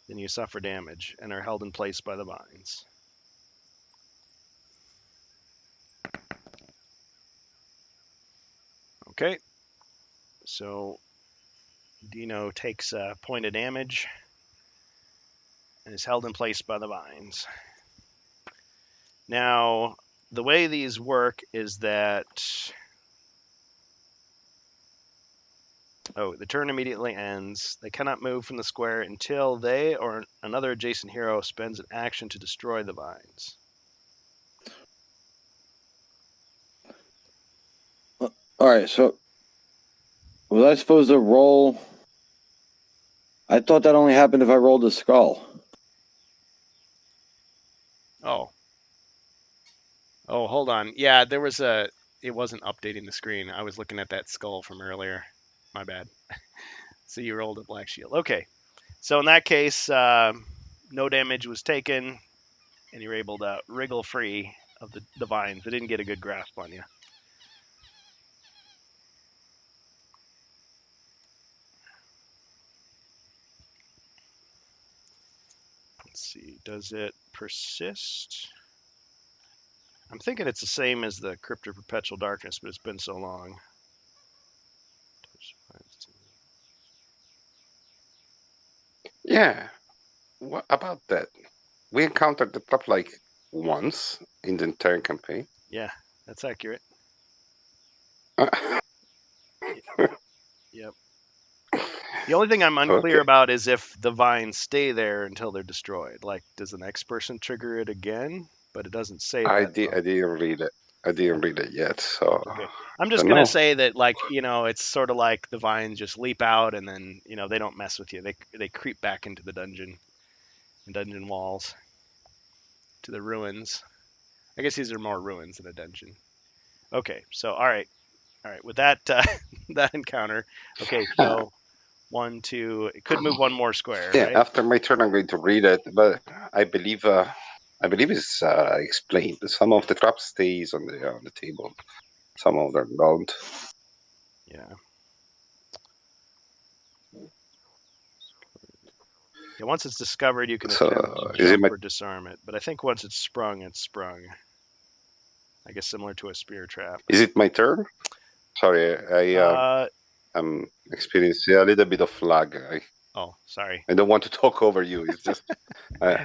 then you suffer damage and are held in place by the vines. Okay, so Dino takes a point of damage and is held in place by the vines. Now, the way these work is that the turn immediately ends. They cannot move from the square until they or another adjacent hero spends an action to destroy the vines. All right. So, was I supposed to roll? I thought that only happened if I rolled a skull. Oh, hold on. Yeah, there was it wasn't updating the screen. I was looking at that skull from earlier. My bad. So you rolled a black shield. Okay. So in that case, no damage was taken, and you were able to wriggle free of the vines. They didn't get a good grasp on you. Let's see. Does it persist? I'm thinking it's the same as the Crypt of Perpetual Darkness, but it's been so long. Yeah. What about that? we encountered the trap like once in the entire campaign. Yeah, that's accurate. Yep. The only thing I'm unclear Okay. about is if the vines stay there until they're destroyed. Like, does the next person trigger it again? But it doesn't say that. So, I didn't read it. I didn't read it yet, so okay. I'm I just don't gonna know. say that, like, it's sort of like the vines just leap out and then they don't mess with you. They creep back into the dungeon and dungeon walls to the ruins. I guess these are more ruins than a dungeon. Okay, so all right. With that that encounter. Okay, so 1, 2. It could move one more square, Yeah, right? after my turn, I'm going to read it, but I believe it's explained. Some of the trap stays on the table, some of them don't. Yeah. Yeah. Once it's discovered, you can So attempt to is it jump my or disarm it. But I think once it's sprung, it's sprung. I guess similar to a spear trap. turn? Sorry, Uh I'm experiencing a little bit of lag. oh, sorry. I don't want to talk over you. It's just uh,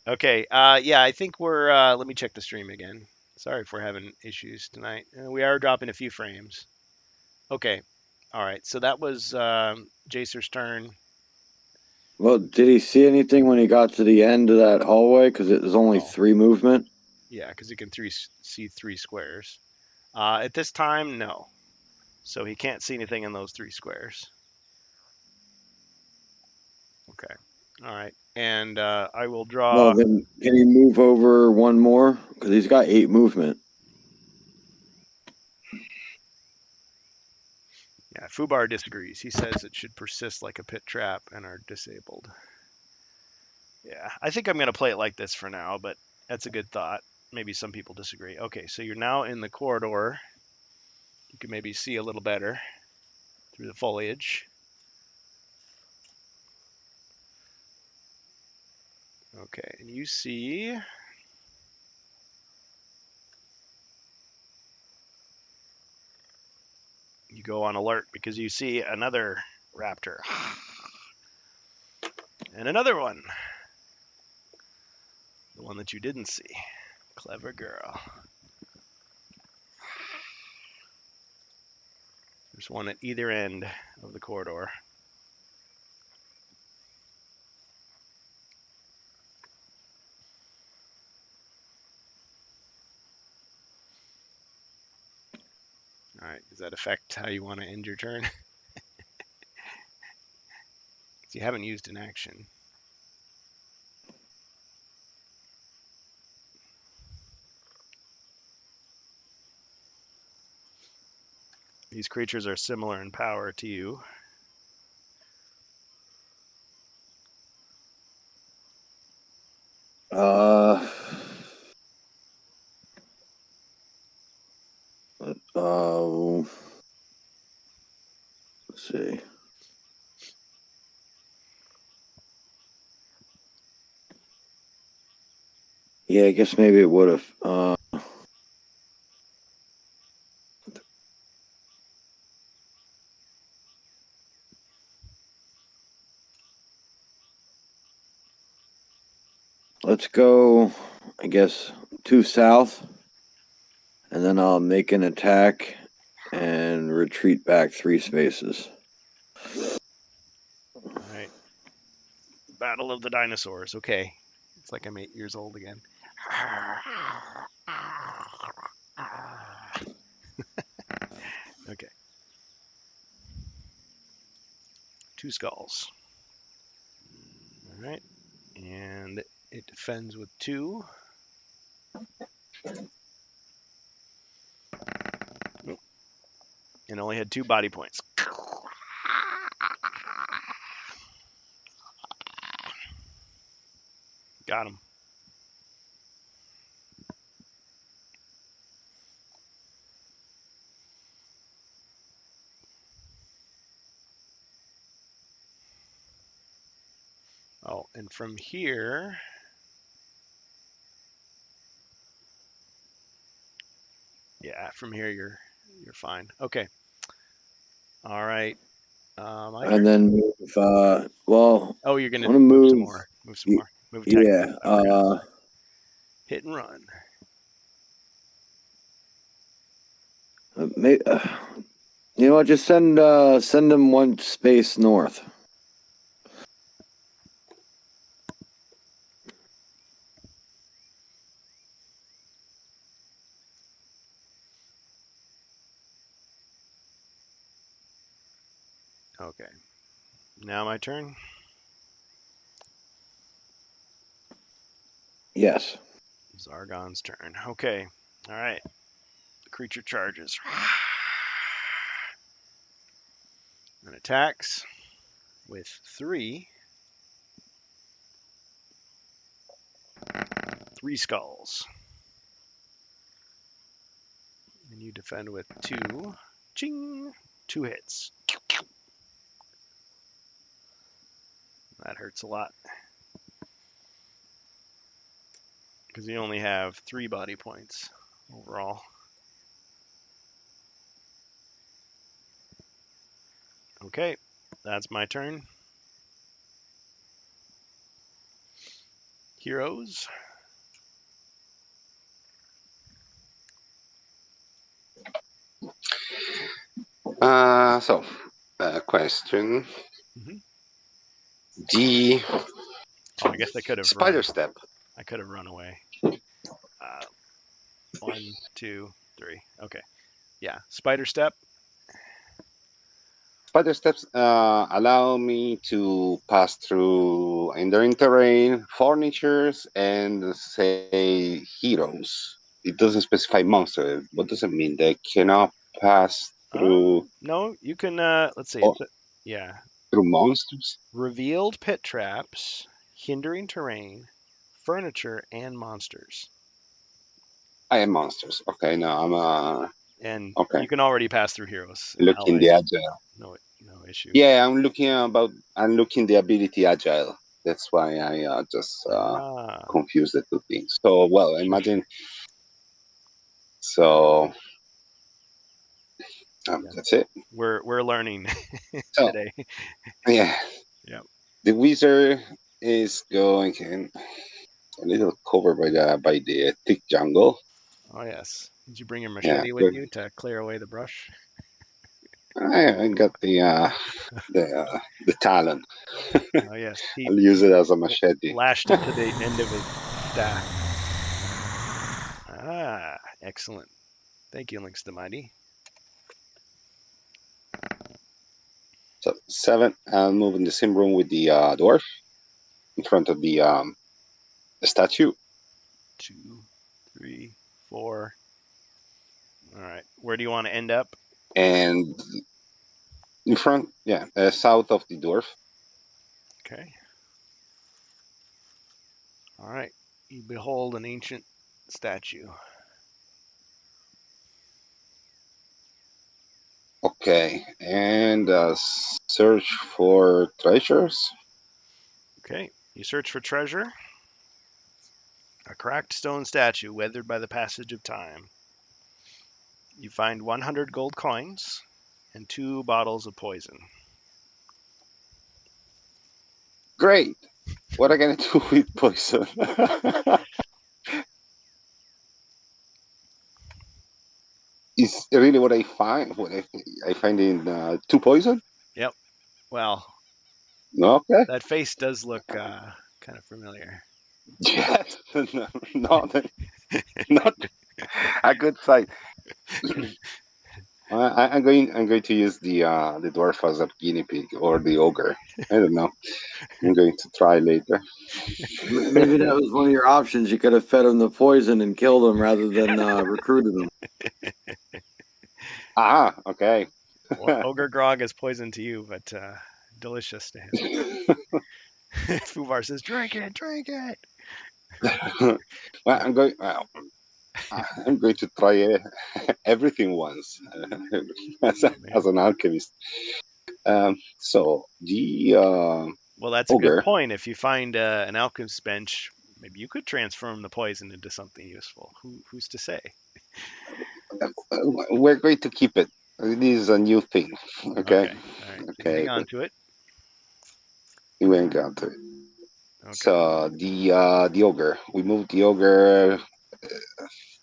Okay. Yeah, I think we're. Let me check the stream again. Sorry if we're having issues tonight. We are dropping a few frames. Okay. All right. So that was Jacer's turn. Well, did he see anything when he got to the end of that hallway? Because it was only Oh, 3 movement. yeah, because he can see 3 squares. At this time, no. So he can't see anything in those 3 squares. Okay. All right. And I will Well, draw. then can he move over one more? Because he's got 8 movement. Yeah, Fubar disagrees. He says it should persist like a pit trap and are disabled. Yeah, I think I'm going to play it like this for now, but that's a good thought. Maybe some people disagree. Okay, so you're now in the corridor. You can maybe see a little better through the foliage. Okay, and you see. You go on alert because you see another raptor. And another one. The one that you didn't see. Clever girl. There's one at either end of the corridor. All right, does that affect how you want to end your turn? You haven't used an action. These creatures are similar in power to you. Uh, let's see. Yeah, I guess maybe it would have. Let's go, I guess, 2 south, and then I'll make an attack and retreat back 3 spaces. All right. Battle of the Dinosaurs. Okay. It's like I'm 8 years old again. Okay. 2 skulls. All right. And it defends with 2. And only had 2 body points. Got him. Oh, and from here, yeah, from here you're fine. Okay. All right. My And turn. then move, well, Oh, you're I gonna want to move some move. more. Move some more. Move attack. Yeah. Hit and run. You know what? Just send them one space north. Okay. Now my turn. Yes. Zargon's turn. Okay. All right. The creature charges. And attacks with 3 skulls. And you defend with 2. Ching! 2 hits. That hurts a lot. Because you only have 3 body points overall. Okay, that's my turn. Heroes. Question. Mhm. The Oh, I guess I could have spider run. step. I could have run away. 1, 2, 3. Okay. Yeah. Spider step. Spider steps allow me to pass through enduring terrain, furnitures, and say heroes. It doesn't specify monster. What does it mean? They cannot pass through No, you can. Let's see. oh, Yeah. through monsters. Revealed pit traps, hindering terrain, furniture, and monsters. I am monsters. Okay, no, I'm And okay. you can already pass through heroes and Looking the allies. agile. No issue. Yeah, I'm looking the ability agile. That's why I just Ah, confuse the two things. So well, sure. imagine. So Yeah. that's it. We're learning So today. yeah, Yep. the wizard is going in a little covered by the thick jungle. Oh yes. Did you bring your Yeah, machete with good. you to clear away the brush? I got the talon. Oh yes. He I'll use it as a machete. lashed it to the end of his staff. Ah, excellent. Thank you, Lynx the Mighty. So 7. I'll move in the same room with the dwarf in front of the statue. 2, 3, 4. All right. Where do you want to end up? And in front, yeah, south of the dwarf. Okay. All right. You behold an ancient statue. Okay, and search for treasures. Okay. You search for treasure. A cracked stone statue weathered by the passage of time. You find 100 gold coins and 2 bottles of poison. Great. What am I gonna do with poison? Is really what I find. What I find in two poison. Yep. Well, Okay. that face does look kind of familiar. Yes. No, not not a good sign. I'm going. I'm going to use the dwarf as a guinea pig or the ogre. I don't know. I'm going to try later. Maybe that was one of your options. You could have fed him the poison and killed him rather than recruited him. Okay. Well, Ogre Grog is poison to you, but delicious to him. Fuvar says, "Drink it, drink it." Well, I'm going to try everything once as an alchemist. So the Well, that's a good ogre. point. If you find an alchemist bench, maybe you could transform the poison into something useful. Who's to say? We're going to keep it. This is a new thing. Okay. Okay, all right. So you hang Okay. on But to it. we ain't got to it. So the ogre. We move the ogre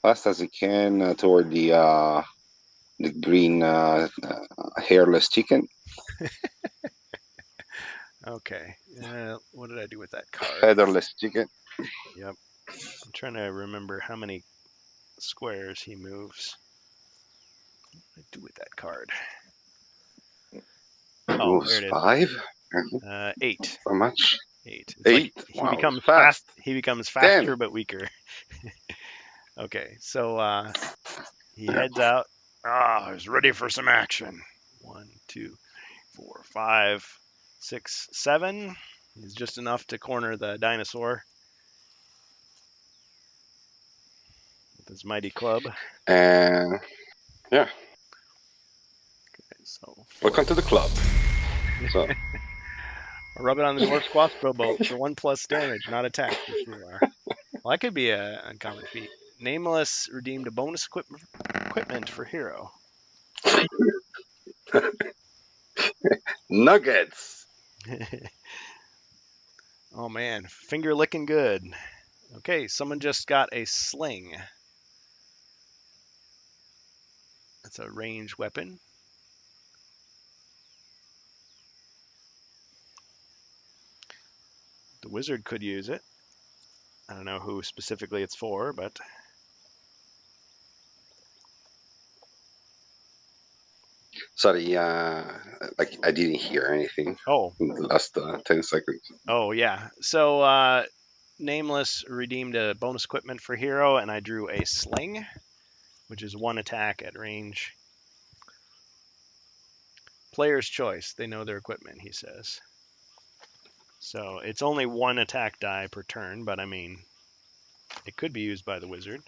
fast as we can toward the green hairless chicken. Okay. What did I do with that card? Featherless chicken. Yep. I'm trying to remember how many squares he moves. What did I do with that card? Oh, Moves there it is. 5. 8. How much? 8. It's like 8. he Wow, becomes fast. He becomes 10. faster but weaker. Okay, so he heads out. He's ready for some action. 1, 2, 4, 5, 6, 7. He's just enough to corner the dinosaur with his mighty club. And yeah, Okay, so welcome to the club. So rub it on the dwarf's crossbow bolt for 1+ damage, not attack. Yes, you are. Well, that could be a uncommon feat. Nameless redeemed a bonus equipment for hero. nuggets. Oh man, finger licking good. Okay, someone just got a sling. That's a ranged weapon. The wizard could use it. I don't know who specifically it's for, but Sorry, like I didn't hear anything oh, in the last 10 seconds. oh yeah. So Nameless redeemed a bonus equipment for hero, and I drew a sling, which is 1 attack at range. Player's choice. They know their equipment, he says. So it's only 1 attack die per turn, but I mean, it could be used by the wizard.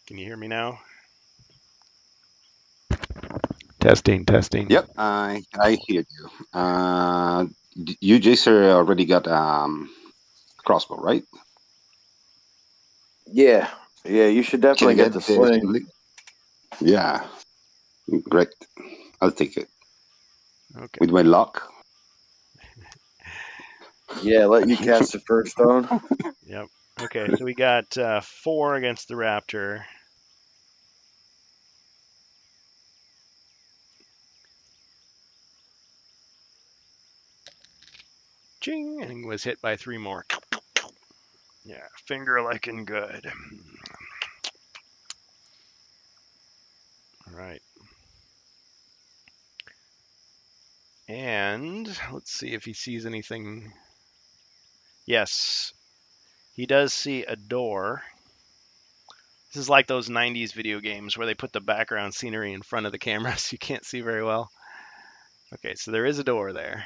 Can you hear me now? Testing, testing. Yep, I hear you. You, Jacer, already got crossbow, right? Yeah, yeah. You should Can I definitely get get the the sling. sling? Yeah, great. I'll take it Okay. with my luck. Yeah, let you cast the first stone. Yep. Okay, so we got 4 against the raptor. Ching, and was hit by 3 more. Yeah, finger licking good. All right. And let's see if he sees anything. Yes, he does see a door. This is like those 90s video games where they put the background scenery in front of the camera so you can't see very well. Okay, so there is a door there.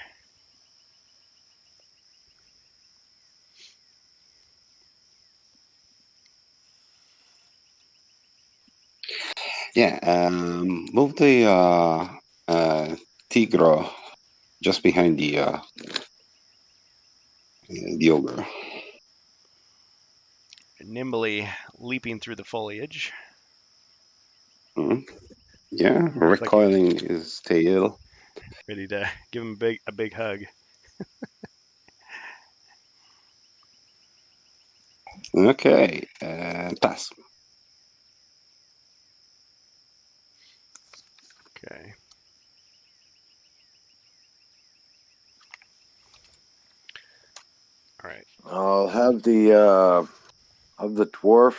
Yeah, move the Tigro just behind the ogre. Nimbly leaping through the foliage. Mhm. Yeah, Looks like recoiling his tail. ready to give him a big hug. Okay, pass. Okay. All right. I'll have the dwarf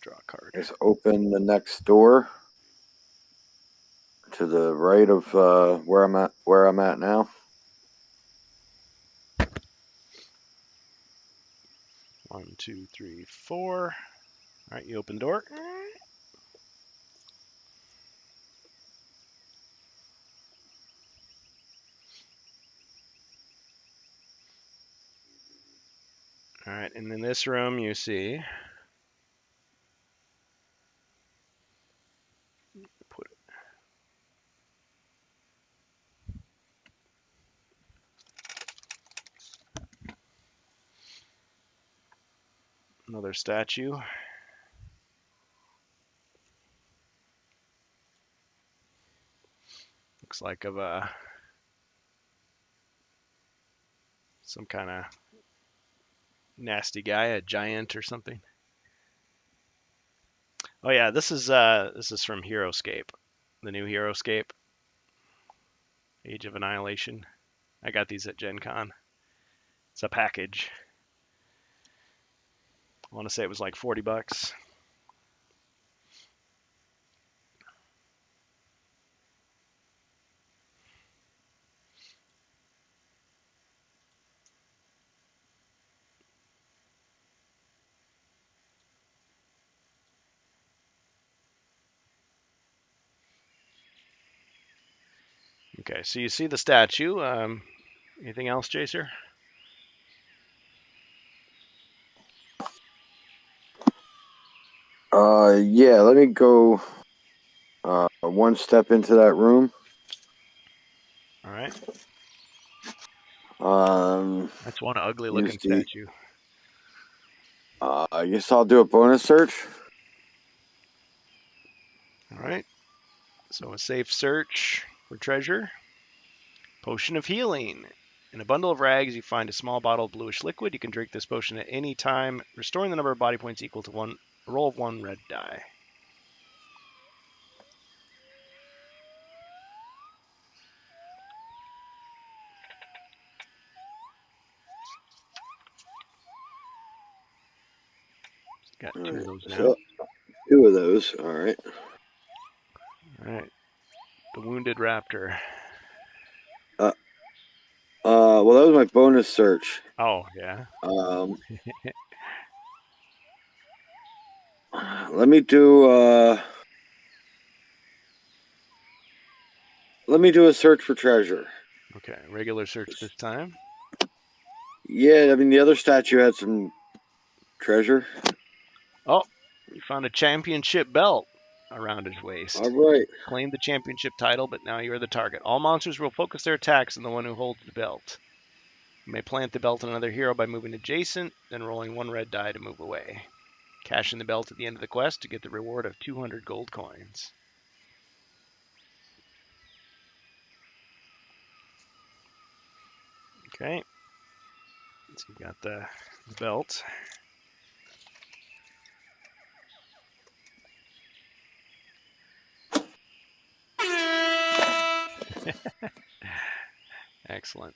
Draw a card. just open the next door to the right of where I'm at now. 1, 2, 3, 4. All right, you open door. All right, and in this room you see. Put another statue. Looks like some kind of nasty guy, a giant or something. Oh yeah, this is from Heroscape, the new Heroscape, Age of Annihilation. I got these at Gen Con. It's a package. I want to say it was like $40. Okay, so you see the statue. Anything else, Jacer? Yeah, let me go one step into that room. All right. That's one ugly looking statue. I guess I'll do a bonus search. All right. So a safe search for treasure. Potion of healing. In a bundle of rags, you find a small bottle of bluish liquid. You can drink this potion at any time, restoring the number of body points equal to a roll of 1 red die. Got 2 of those now. So, 2 of those. All right. All right. The Wounded Raptor. Well, that was my bonus search. Oh, yeah. Let me do a search for treasure. Okay, regular search this time. Yeah, I mean the other statue had some treasure. Oh, you found a championship belt around his waist. All right. Claim the championship title, but now you're the target. All monsters will focus their attacks on the one who holds the belt. You may plant the belt on another hero by moving adjacent, then rolling 1 red die to move away. Cash in the belt at the end of the quest to get the reward of 200 gold coins. Okay. So you got the belt. Excellent.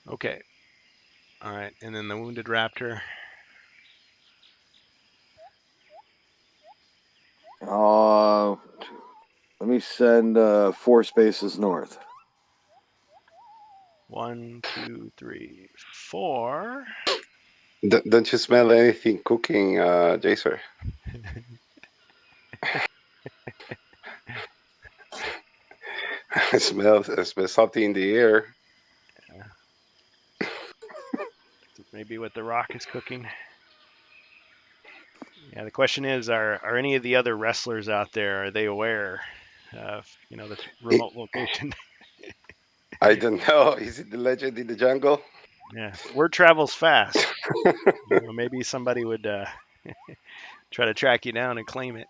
Okay. All right, and then the Wounded Raptor. Let me send 4 spaces north. 1, 2, 3, 4. Don't you smell anything cooking, Jacer? I smell something in the air. Yeah. Maybe what the Rock is cooking. Yeah, the question is, are any of the other wrestlers out there, are they aware of, this remote location? I don't know. Is it the legend in the jungle? Yeah, word travels fast. Maybe somebody would try to track you down and claim it.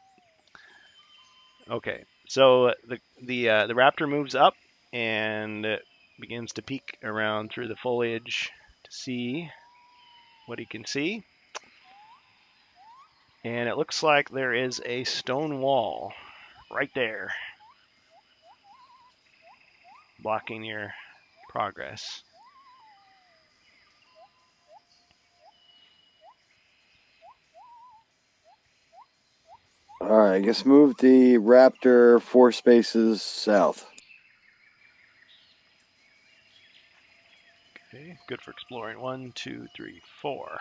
Okay, so the raptor moves up and begins to peek around through the foliage to see what he can see. And it looks like there is a stone wall right there, blocking your progress. All right, I guess move the raptor 4 spaces south. Okay, good for exploring. 1, 2, 3, 4.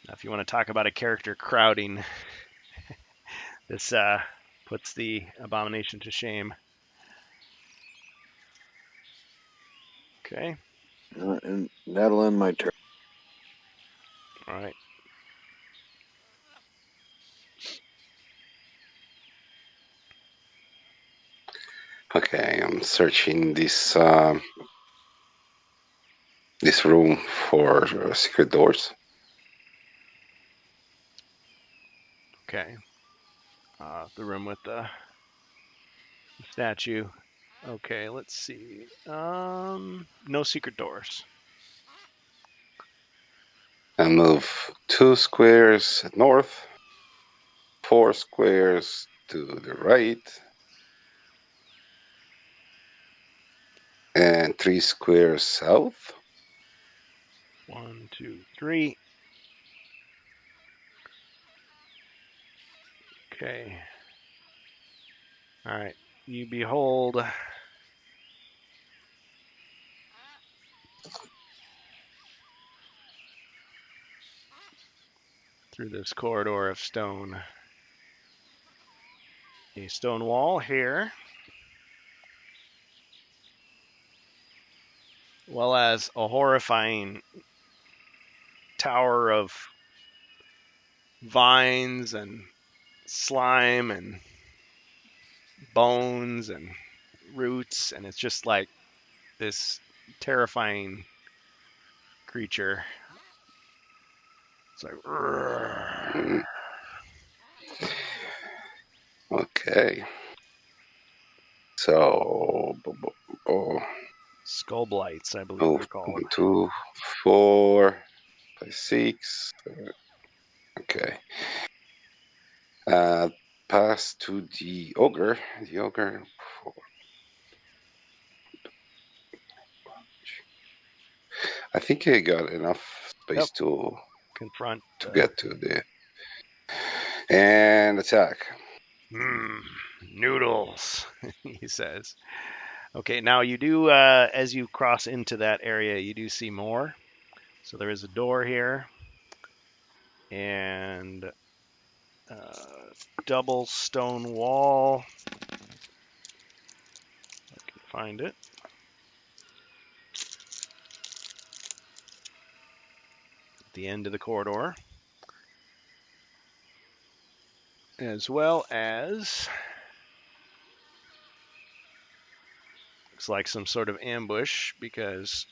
Now, if you want to talk about a character crowding, this puts the abomination to shame. Okay. And that'll end my turn. All right. Okay, I'm searching this this room for secret doors. Okay. The room with the statue. Okay, let's see. No secret doors. And move 2 squares north, 4 squares to the right, and 3 squares south. 1, 2, 3. Okay. All right. You behold through this corridor of stone a stone wall here, well as a horrifying tower of vines and slime and bones and roots, and it's just like this terrifying creature. It's like, Mm, okay. So, skull blights, I believe move they're called. 1, 2, 4, 5, 6. Okay. Pass to the ogre. The ogre. I think I got enough space to Confront. get to the and attack. Noodles, he says. Okay, now you do, as you cross into that area, you do see more. So there is a door here, and double stone wall. I can find it. At the end of the corridor. As well as looks like some sort of ambush because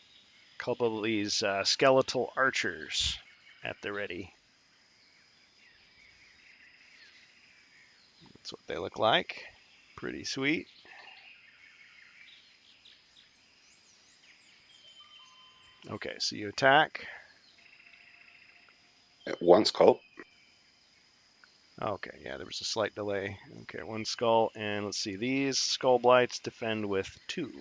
a couple of these skeletal archers at the ready. That's what they look like. Pretty sweet. Okay, so you attack. 1 skull. Okay, yeah, there was a slight delay. Okay, 1 skull, and let's see, these skull blights defend with 2.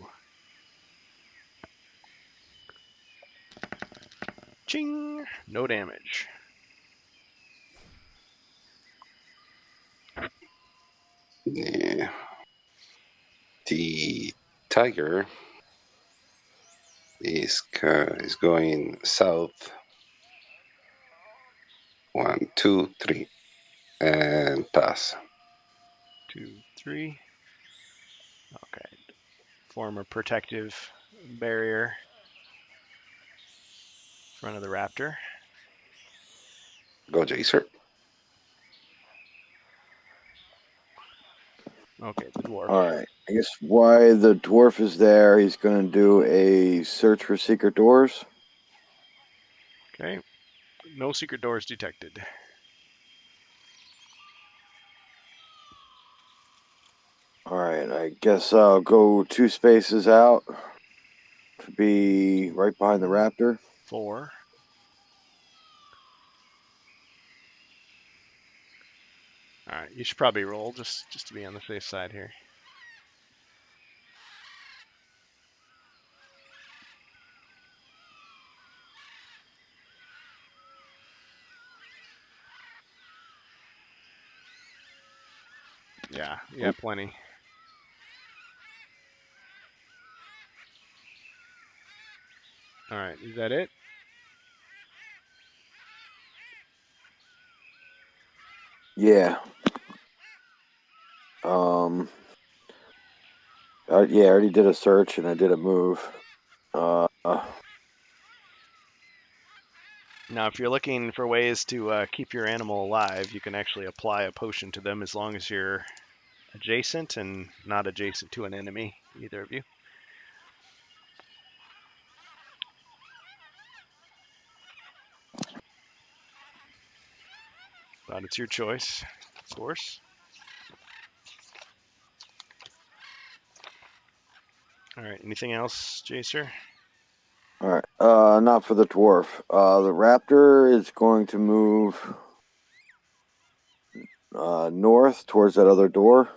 Ching! No damage. Yeah. The tiger is going south. 1, 2, 3, and pass. 2, 3. Okay. Form a protective barrier in front of the raptor. Go, Jacer. Okay, the dwarf. All right. I guess why the dwarf is there, he's going to do a search for secret doors. Okay. No secret doors detected. All right. I guess I'll go 2 spaces out to be right behind the raptor. 4. All right, you should probably roll just to be on the safe side here. Yeah, you got plenty. All right, is that it? Yeah. Yeah, I already did a search and I did a move. Now, if you're looking for ways to keep your animal alive, you can actually apply a potion to them as long as you're adjacent and not adjacent to an enemy, either of you. But it's your choice, of course. All right. Anything else, Jacer? All right. Not for the dwarf. The raptor is going to move north towards that other door.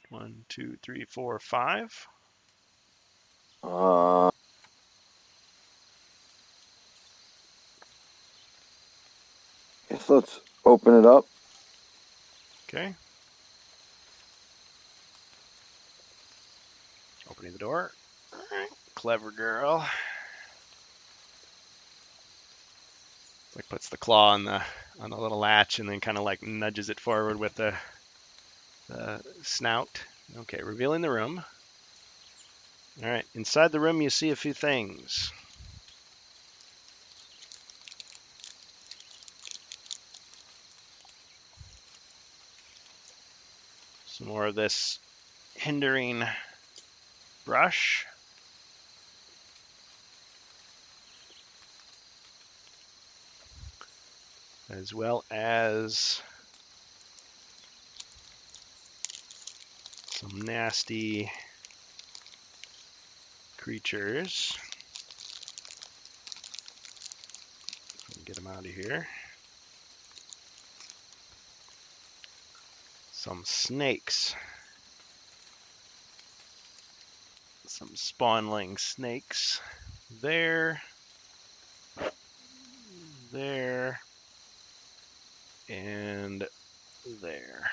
1, 2, 3, 4, 5. Guess let's open it up. Okay. Opening the door. All right. Clever girl. Like puts the claw on the little latch and then kind of like nudges it forward with the snout. Okay, revealing the room. All right, inside the room you see a few things. Some more of this hindering brush. As well as some nasty creatures. Get them out of here. Some snakes. Some spawnling snakes. There. There. And there.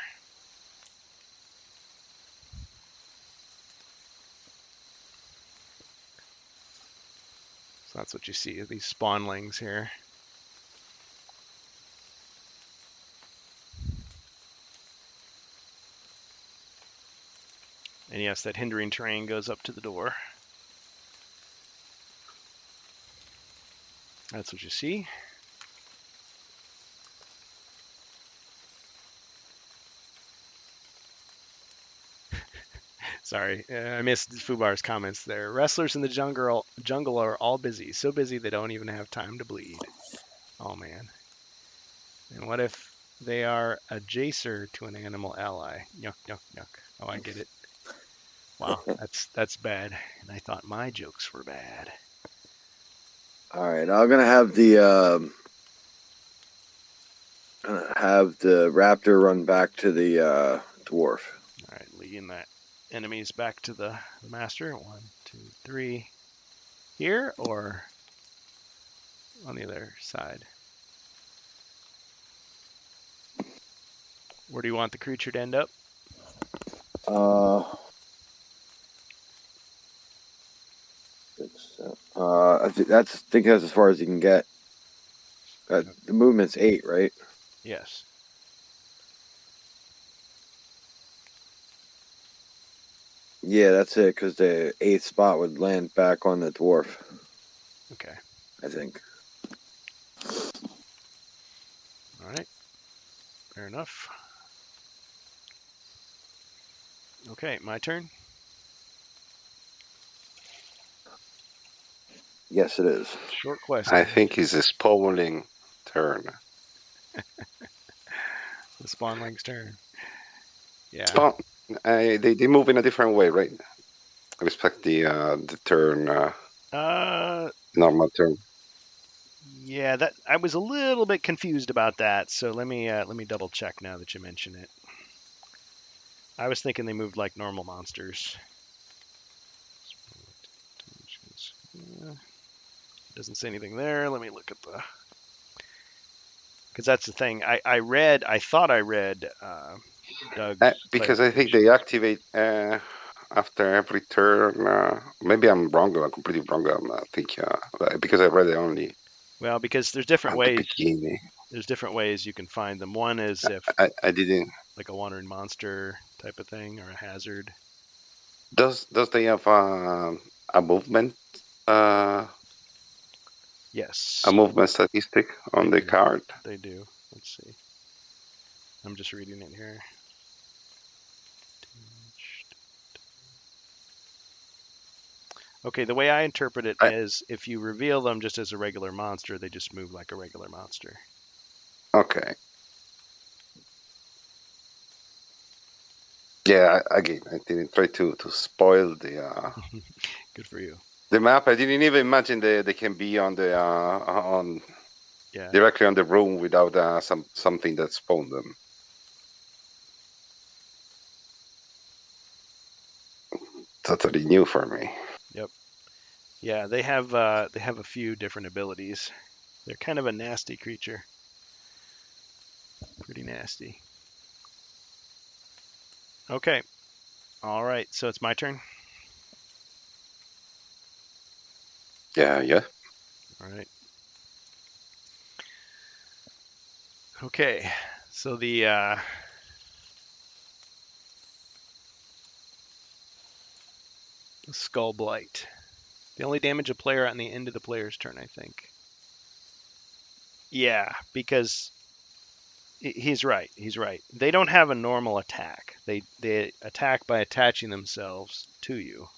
So that's what you see, these spawnlings here. And yes, that hindering terrain goes up to the door. That's what you see. Sorry, I missed Fubar's comments there. Wrestlers in the jungle are all busy. So busy they don't even have time to bleed. Oh, man. And what if they are a jacer to an animal ally? Yuck, yuck, yuck. Oh, I get it. Wow, that's bad. And I thought my jokes were bad. All right, I'm gonna have the raptor run back to the dwarf. All right, leading that enemies back to the master. 1, 2, 3. Here or on the other side? Where do you want the creature to end up? I think that's as far as you can get. The movement's 8, right? Yes. Yeah, that's it. Because the 8th spot would land back on the dwarf. Okay. I think. All right. Fair enough. Okay, my turn. Yes, it is. Short question. I think it's a spawning turn. The spawnling's turn. Yeah. Spawn. They move in a different way, right? I respect the turn. Normal turn. Yeah, that I was a little bit confused about that. So let me double check now that you mention it. I was thinking they moved like normal monsters. Doesn't say anything there. Let me look at the. Because that's the thing. I thought I read Doug's. Because I think they activate after every turn. Maybe I'm wrong. I'm completely wrong. I think because I read it only. Well, because there's different at the ways. beginning. There's different ways you can find them. One is if I didn't. like a wandering monster type of thing or a hazard. Does they have a movement? Yes. A movement statistic on the card. They do. Let's see. I'm just reading it here. Okay, the way I interpret it is if you reveal them just as a regular monster, they just move like a regular monster. Okay. Yeah, again, I didn't try to spoil Good for you. the map. I didn't even imagine they can be on the on Yeah. directly on the room without something that spawned them. Totally new for me. Yep. Yeah, they have a few different abilities. They're kind of a nasty creature. Pretty nasty. Okay. All right. So it's my turn. Yeah, yeah. All right. Okay. So the Skull Blight. They only damage a player on the end of the player's turn, I think. Yeah, because he's right. He's right. They don't have a normal attack. They attack by attaching themselves to you.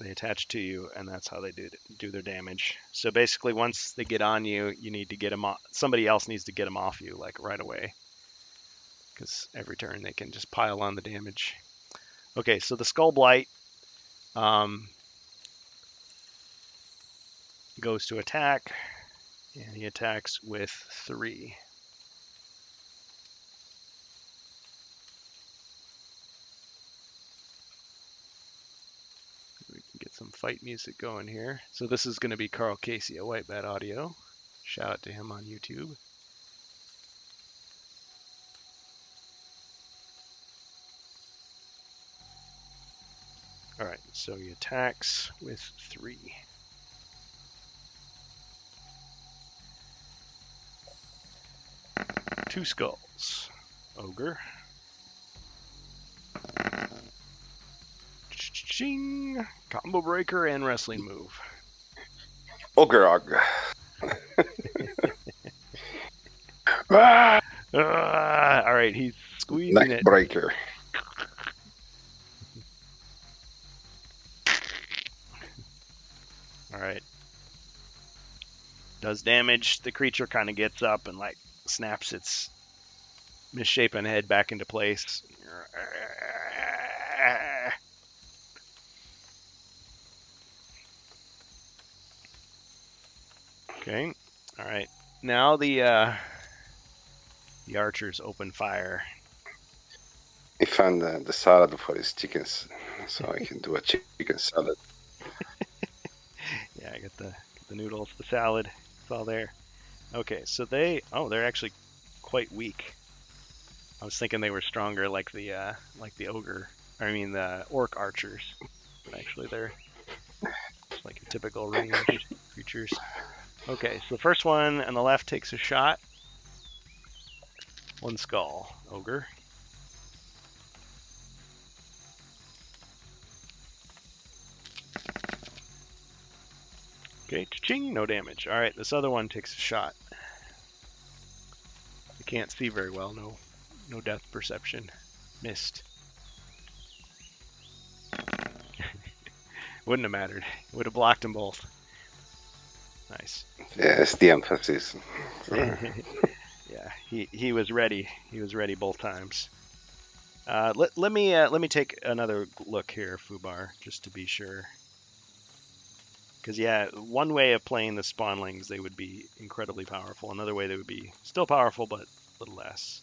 They attach to you, and that's how they do their damage. So basically, once they get on you, you need to get them off. Somebody else needs to get them off you, like right away, because every turn they can just pile on the damage. Okay, so the Skull Blight goes to attack, and he attacks with 3. We can get some fight music going here. So this is going to be Carl Casey at White Bat Audio. Shout out to him on YouTube. All right, so he attacks with 3. Two skulls. Ogre. Ching! Combo breaker and wrestling move. Ogrog. Ah! All right, he's squeezing Neck it. breaker. All right. Does damage. The creature kind of gets up and like snaps its misshapen head back into place. Okay. All right. Now the archers open fire. He found the salad for his chickens, so I can do a chicken salad. Yeah, I got the noodles, the salad. It's all there. Okay, so they're actually quite weak. I was thinking they were stronger, like the ogre. I mean the orc archers. But actually, they're like your typical ranged creatures. Okay, so the first one on the left takes a shot. 1 skull, ogre. Okay, ching, no damage. All right, this other one takes a shot. I can't see very well. No depth perception. Missed. Wouldn't have mattered. Would have blocked them both. Nice. Yes, the emphasis. Yeah, he was ready. He was ready both times. Let me take another look here, Fubar, just to be sure. Because yeah, one way of playing the spawnlings, they would be incredibly powerful. Another way, they would be still powerful, but a little less.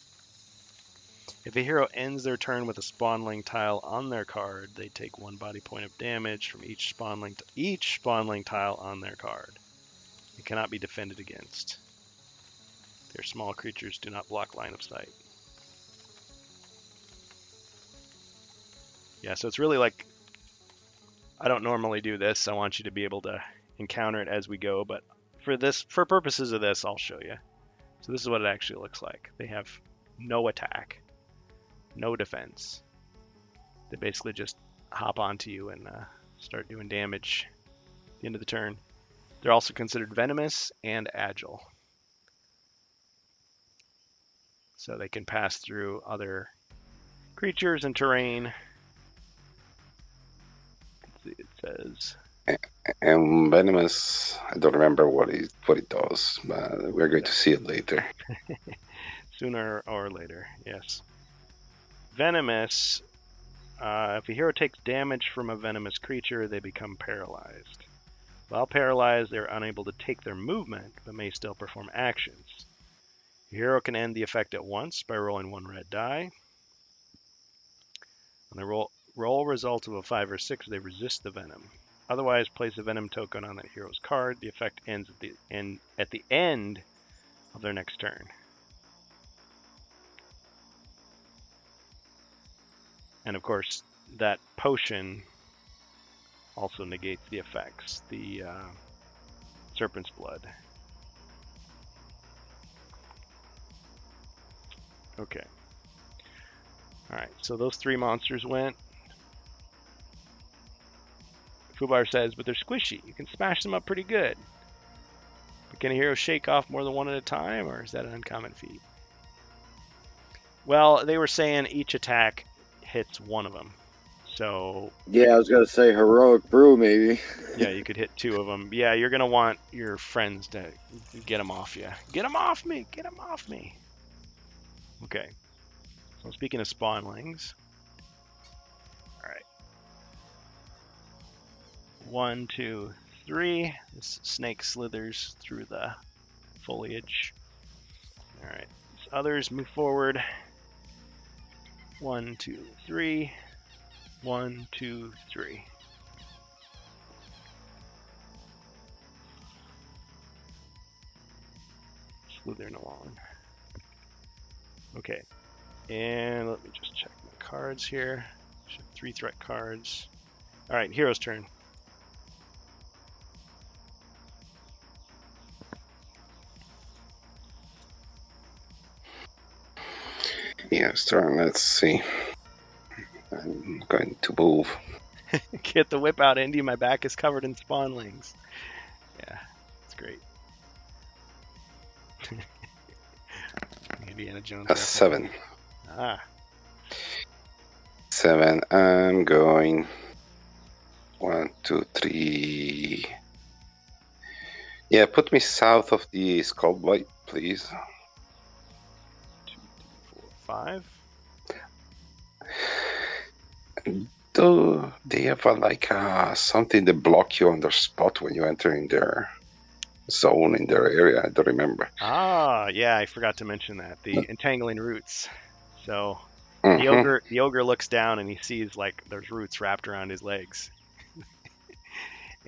If a hero ends their turn with a spawnling tile on their card, they take 1 body point of damage from each spawnling tile on their card. It cannot be defended against. Their small creatures do not block line of sight. Yeah, so it's really like, I don't normally do this. I want you to be able to encounter it as we go, but for purposes of this, I'll show you. So this is what it actually looks like. They have no attack, no defense. They basically just hop onto you and start doing damage at the end of the turn. They're also considered venomous and agile. So they can pass through other creatures and terrain. Let's see, it says And venomous, I don't remember what it does, but we're going to see it later. Sooner or later, yes. Venomous. If a hero takes damage from a venomous creature, they become paralyzed. While paralyzed, they're unable to take their movement, but may still perform actions. The hero can end the effect at once by rolling 1 red die. On the roll result of a 5 or 6, they resist the venom. Otherwise, place a venom token on that hero's card. The effect ends at the end of their next turn. And of course, that potion also negates the effects. The Serpent's Blood. Okay. Alright, so those 3 monsters went. Fubar says, but they're squishy. You can smash them up pretty good. But can a hero shake off more than one at a time, or is that an uncommon feat? Well, they were saying each attack hits one of them. So Yeah, I was gonna say heroic brew, maybe. yeah, you could hit 2 of them. Yeah, you're gonna want your friends to get them off you. Get them off me! Get them off me! Okay. So speaking of spawnlings, all right. 1, 2, 3. This snake slithers through the foliage. All right. These others move forward. 1, 2, 3. 1, 2, 3. Slithering along. Okay. And let me just check my cards here. Should have 3 threat cards. All right, hero's turn. Yes, turn. Let's see. I'm going to move. Get the whip out, Indy. My back is covered in spawnlings. Yeah, it's great. Indiana Jones. A 7. Ah. 7. I'm going 1, 2, 3. Yeah, put me south of the Skull Blight, please. 2, 3, 4, 5. Do they have something that block you on their spot when you enter in their zone, in their area? I don't remember. Ah, yeah, I forgot to mention that. The entangling roots. So Mhm. the ogre looks down and he sees like there's roots wrapped around his legs.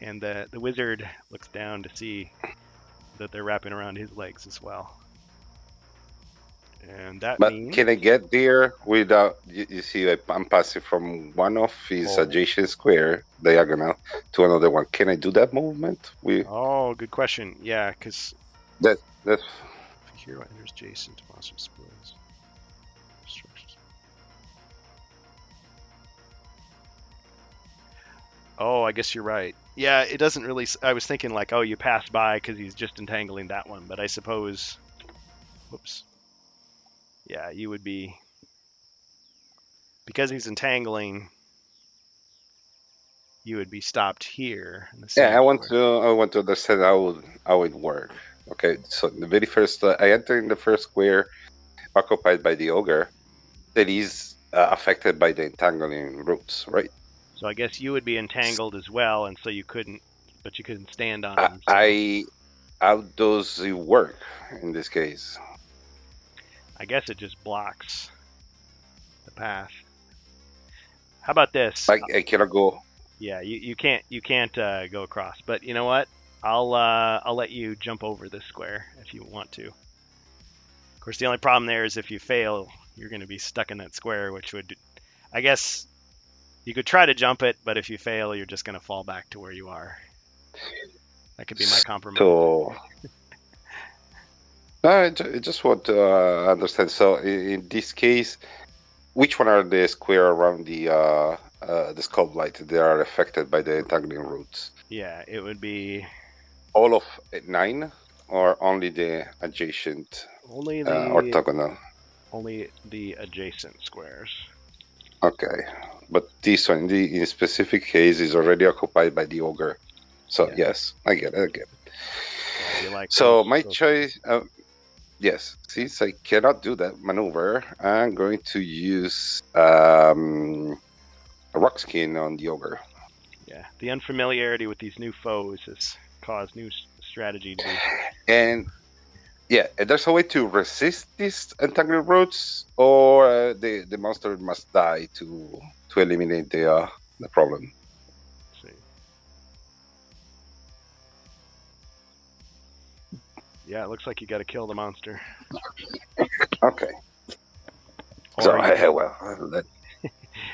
And the wizard looks down to see that they're wrapping around his legs as well. And that But means can I get there without? You see, I'm passing from one of his Oh. adjacent square diagonal to another one. Can I do that movement? Oh, good question. Yeah, because That's if a hero enters adjacent to monster spoils. Structures. Oh, I guess you're right. Yeah, it doesn't really. I was thinking like, oh, you passed by because he's just entangling that one, but I suppose. Whoops. Yeah, you would be because he's entangling. You would be stopped here in the same yeah. I want square. to understand how it work. Okay, so the very first I enter in the first square occupied by the ogre that is affected by the entangling roots, right? So I guess you would be entangled as well, and so you couldn't, but you couldn't stand on him. So How does it work in this case? I guess it just blocks the path. How about this? Like I cannot go. Yeah, you can't go across. But you know what? I'll let you jump over this square if you want to. Of course, the only problem there is if you fail, you're going to be stuck in that square, which would, I guess, you could try to jump it, but if you fail, you're just going to fall back to where you are. That could be my compromise. So, no, I just want to understand. So, in this case, which one are the square around the skull blight that are affected by the entangling roots? Yeah, it would be All of 9, or only the adjacent only the orthogonal? only the adjacent squares. Okay, but this one, in specific case, is already occupied by the ogre. So Yeah. yes, I get it. Yeah, you like So those, my those choice, yes, since I cannot do that maneuver, I'm going to use a rock skin on the ogre. Yeah, the unfamiliarity with these new foes has caused new strategy to be. And yeah, and there's a way to resist these entangled roots, or the monster must die to eliminate the problem. See. Yeah, it looks like you got to kill the monster, Okay. So or you could, well,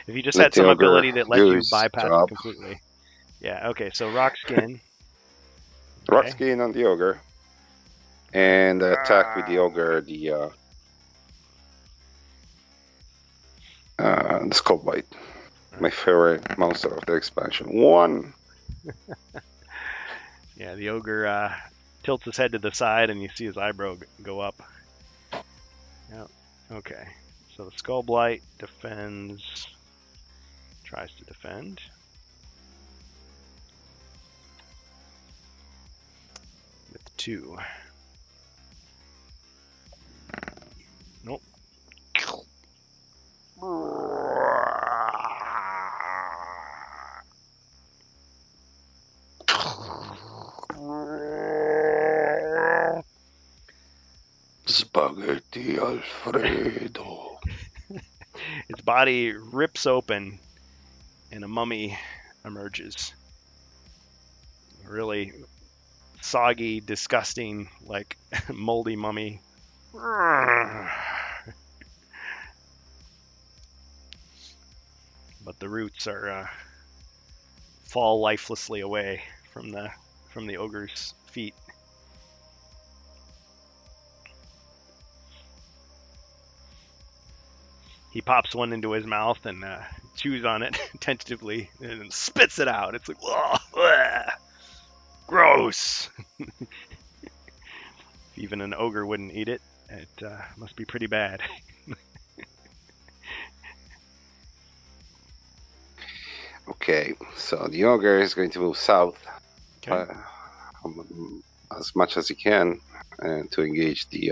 if you just let had the some ogre ability that lets do you his bypass it job. completely. Yeah. Okay. So rock skin. Rock Okay. skin on the ogre, All right. and attack with the ogre the skull bite. My favorite monster of the expansion. 1. Yeah, the ogre tilts his head to the side, and you see his eyebrow go up. Yep. Okay. So the skull blight defends. Tries to defend. With 2. Nope. Spaghetti Alfredo. Its body rips open, and a mummy emerges. Really soggy, disgusting, like moldy mummy. But the roots are fall lifelessly away from the ogre's feet. He pops one into his mouth and chews on it tentatively and spits it out. It's like, whoa, bleh, gross. If even an ogre wouldn't eat it, it must be pretty bad. Okay, so the ogre is going to move south Okay. as much as he can to engage the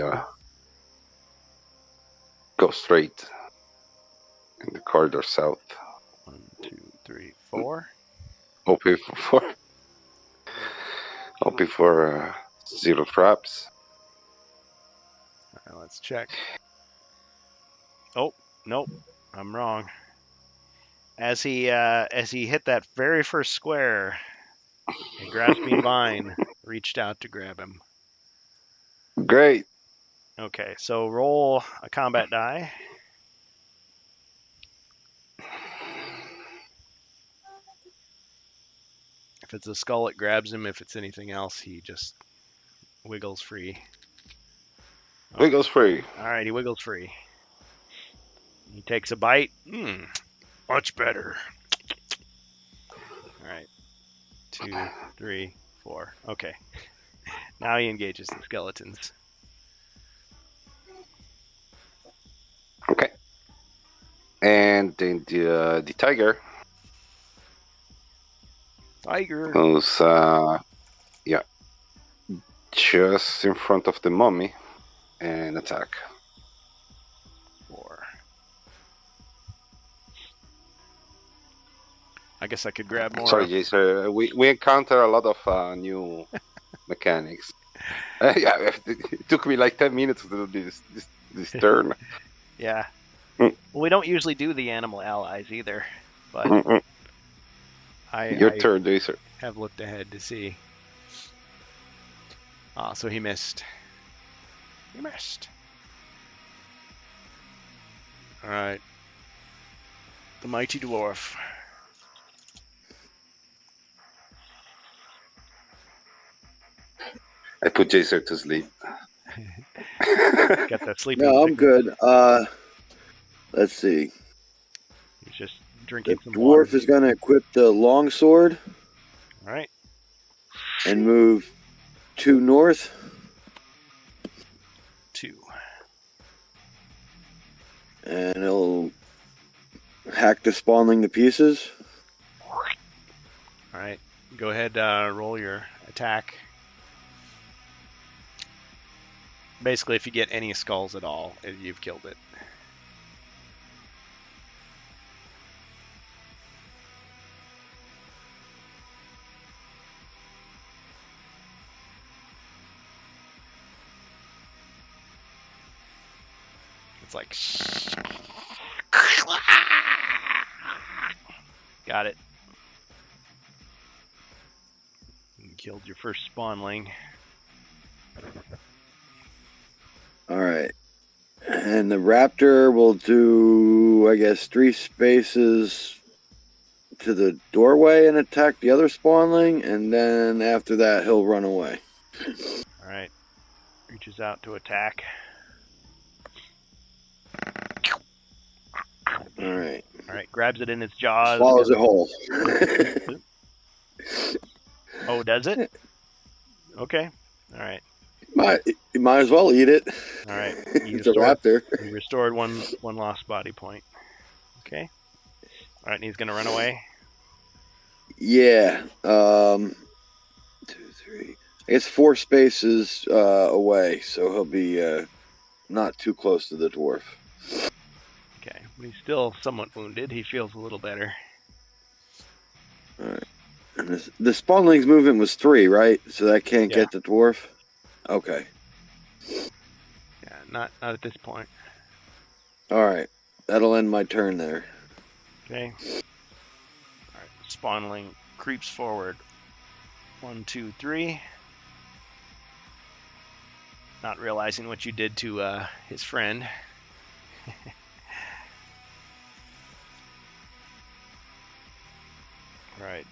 go straight in the corridor south. 1, 2, 3, 4. Hoping for 0 traps. All right, let's check. Oh, nope, I'm wrong. As he hit that very first square, a grasping vine reached out to grab him. Great. Okay, so roll a combat die. If it's a skull, it grabs him. If it's anything else, he just wiggles free. Okay. Wiggles free. All right, he wiggles free. He takes a bite. Much better. All right. 2, 3, 4. Okay. Now he engages the skeletons. Okay. And then the tiger. Tiger. Who's just in front of the mummy and attack. 4. I guess I could grab more. Sorry, Jason. We encounter a lot of new mechanics. Yeah, it took me like 10 minutes to do this turn. Yeah. Well, we don't usually do the animal allies either, but Your I turn, Jason. have looked ahead to see. So he missed. He missed. All right. The mighty dwarf. I put Jason to sleep. Got that sleeping No, I'm sickness. good. Let's see. He's just The drinking some dwarf water. is going to equip the longsword All right. and move 2 north. 2. And he'll hack the spawning to pieces. All right. Go ahead, roll your attack. Basically, if you get any skulls at all, you've killed it. It's like... Got it. You killed your first spawnling. All right. And the raptor will do, I guess, 3 spaces to the doorway and attack the other spawnling, and then after that, he'll run away. All right. Reaches out to attack. All right. All right. Grabs it in its jaws. Swallows it whole. Oh, does it? Okay. All right. You might as well eat it. All right. It's a raptor. You restored one lost body point. Okay. All right. And he's going to run away. Yeah. 2, 3. I guess 4 spaces away, so he'll be not too close to the dwarf. Okay. But he's still somewhat wounded. He feels a little better. All right. And the spawnling's movement was 3, right? So that can't get the dwarf? Okay. Yeah, not at this point. All right. That'll end my turn there. Okay. All right. Spawnling creeps forward. 1, 2, 3. Not realizing what you did to his friend. All right.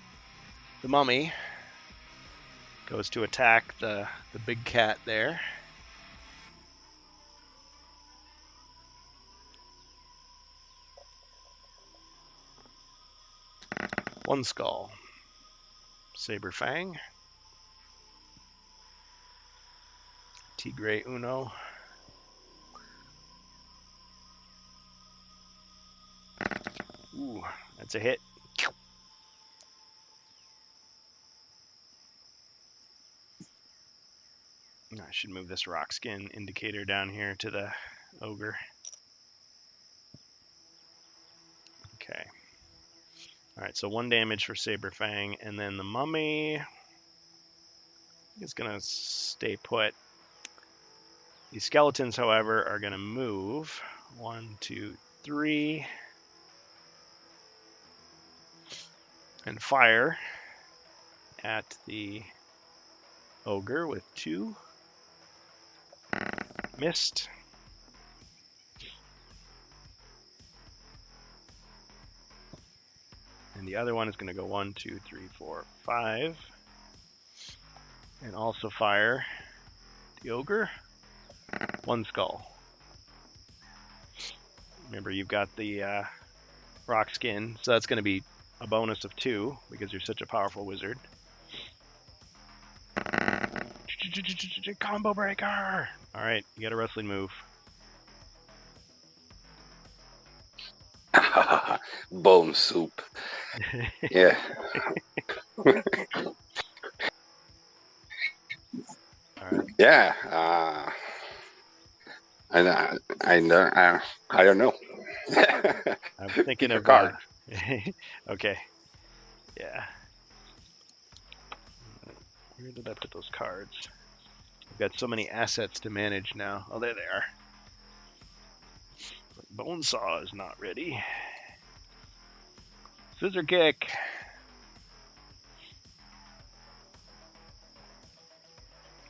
The mummy goes to attack the big cat there. One skull. Saber Fang. Tigre Uno. Ooh, that's a hit. I should move this rock skin indicator down here to the ogre. Okay. Alright, so 1 damage for Saber Fang, and then the mummy is going to stay put. These skeletons, however, are going to move. 1, 2, 3. And fire at the ogre with 2. Missed. And the other one is going to go 1, 2, 3, 4, 5. And also fire the ogre. 1 skull. Remember, you've got the rock skin, so that's going to be a bonus of 2 because you're such a powerful wizard. Combo breaker! Alright, you got a wrestling move. Bone soup. Yeah. Alright. Yeah. I don't know. I'm thinking of card. Okay. Yeah. Where did I put those cards? I've got so many assets to manage now. Oh, there they are. Bonesaw is not ready. Scissor kick.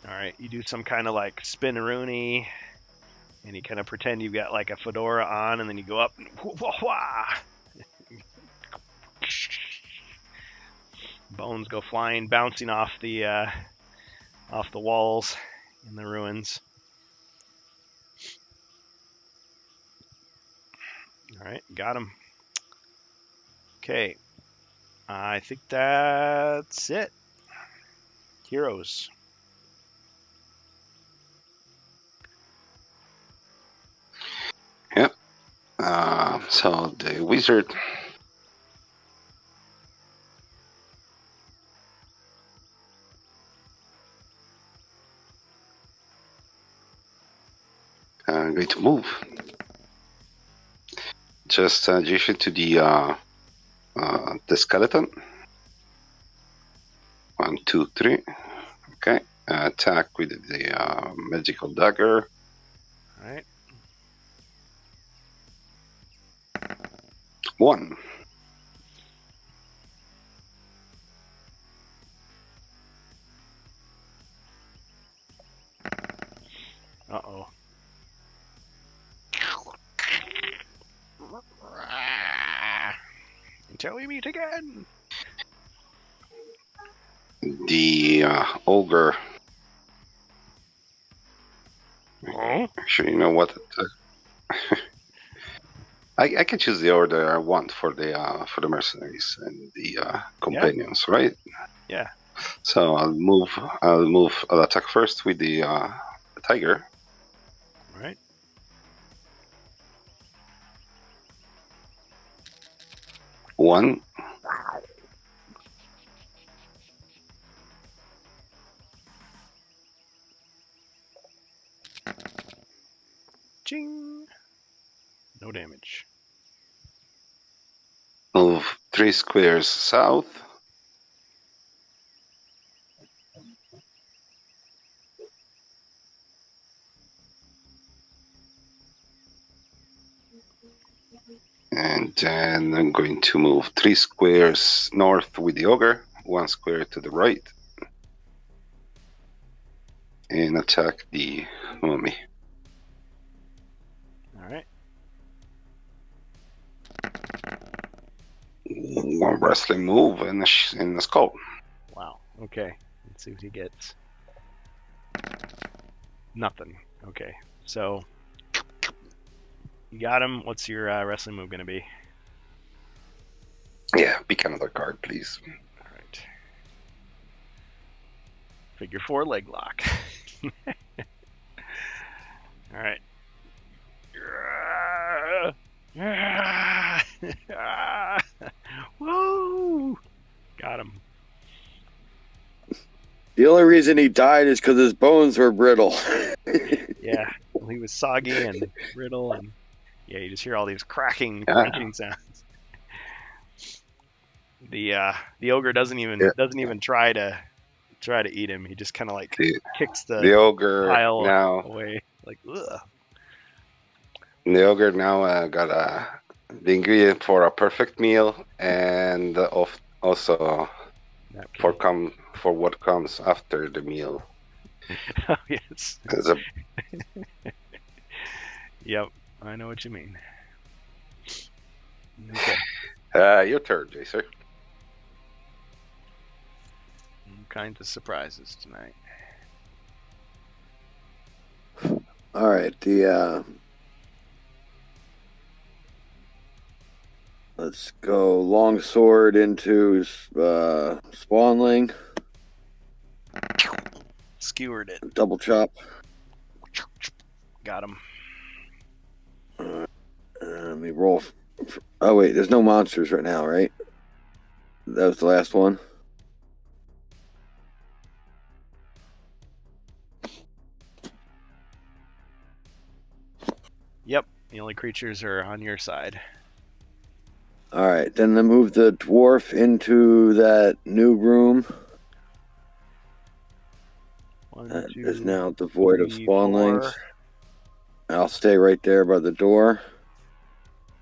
Alright, you do some kind of like spin-a-rooney, and you kind of pretend you've got like a fedora on, and then you go up and wah-wah. Bones go flying, bouncing off the walls in the ruins. All right, got him. Okay, I think that's it. Heroes. Yep. So the wizard I'm going to move. Just adjacent to the skeleton. 1, 2, 3. Okay. Attack with the magical dagger. All right. 1. Uh-oh. Until we meet again. The ogre. Oh? Actually, you know what? I can choose the order I want for the mercenaries and the companions, right? Yeah. So I'll attack first with the tiger. All right. 1. Ching. No damage. Move 3 squares south. And then I'm going to move 3 squares north with the ogre, 1 square to the right, and attack the mummy. All right. 1 wrestling move and a skull. Wow. Okay. Let's see what he gets. Nothing. Okay. So you got him. What's your wrestling move going to be? Yeah, pick another card, please. All right. Figure 4 leg lock. All right. Woo! Got him. The only reason he died is because his bones were brittle. Yeah. Well, he was soggy and brittle, and yeah, you just hear all these cracking, crunching sounds. The ogre doesn't even try to eat him. He just kind of like kicks the ogre pile now away, like ugh. The ogre now got the ingredient for a perfect meal, and also for what comes after the meal. Oh, yes. As a, Yep, I know what you mean. Okay. Your turn, Jacer. All kinds of surprises tonight. All right, let's go longsword into Spawnling. Skewered it. Double chop. Got him. Let me roll. Oh wait, there's no monsters right now, right? That was the last one. Yep, the only creatures are on your side. All right, then move the dwarf into that new room. That is now devoid of spawnlings. I'll stay right there by the door.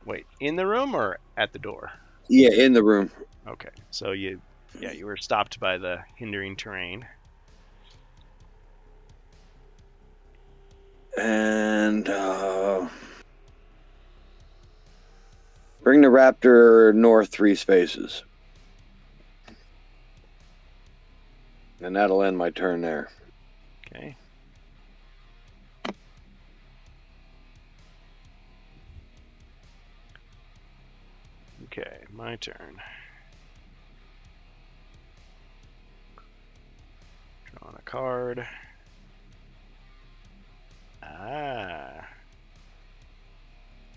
Wait, in the room or at the door? Yeah, in the room. Okay, so you were stopped by the hindering terrain. And bring the raptor north 3 spaces. And that'll end my turn there. Okay. Okay, my turn. Drawing a card. Ah.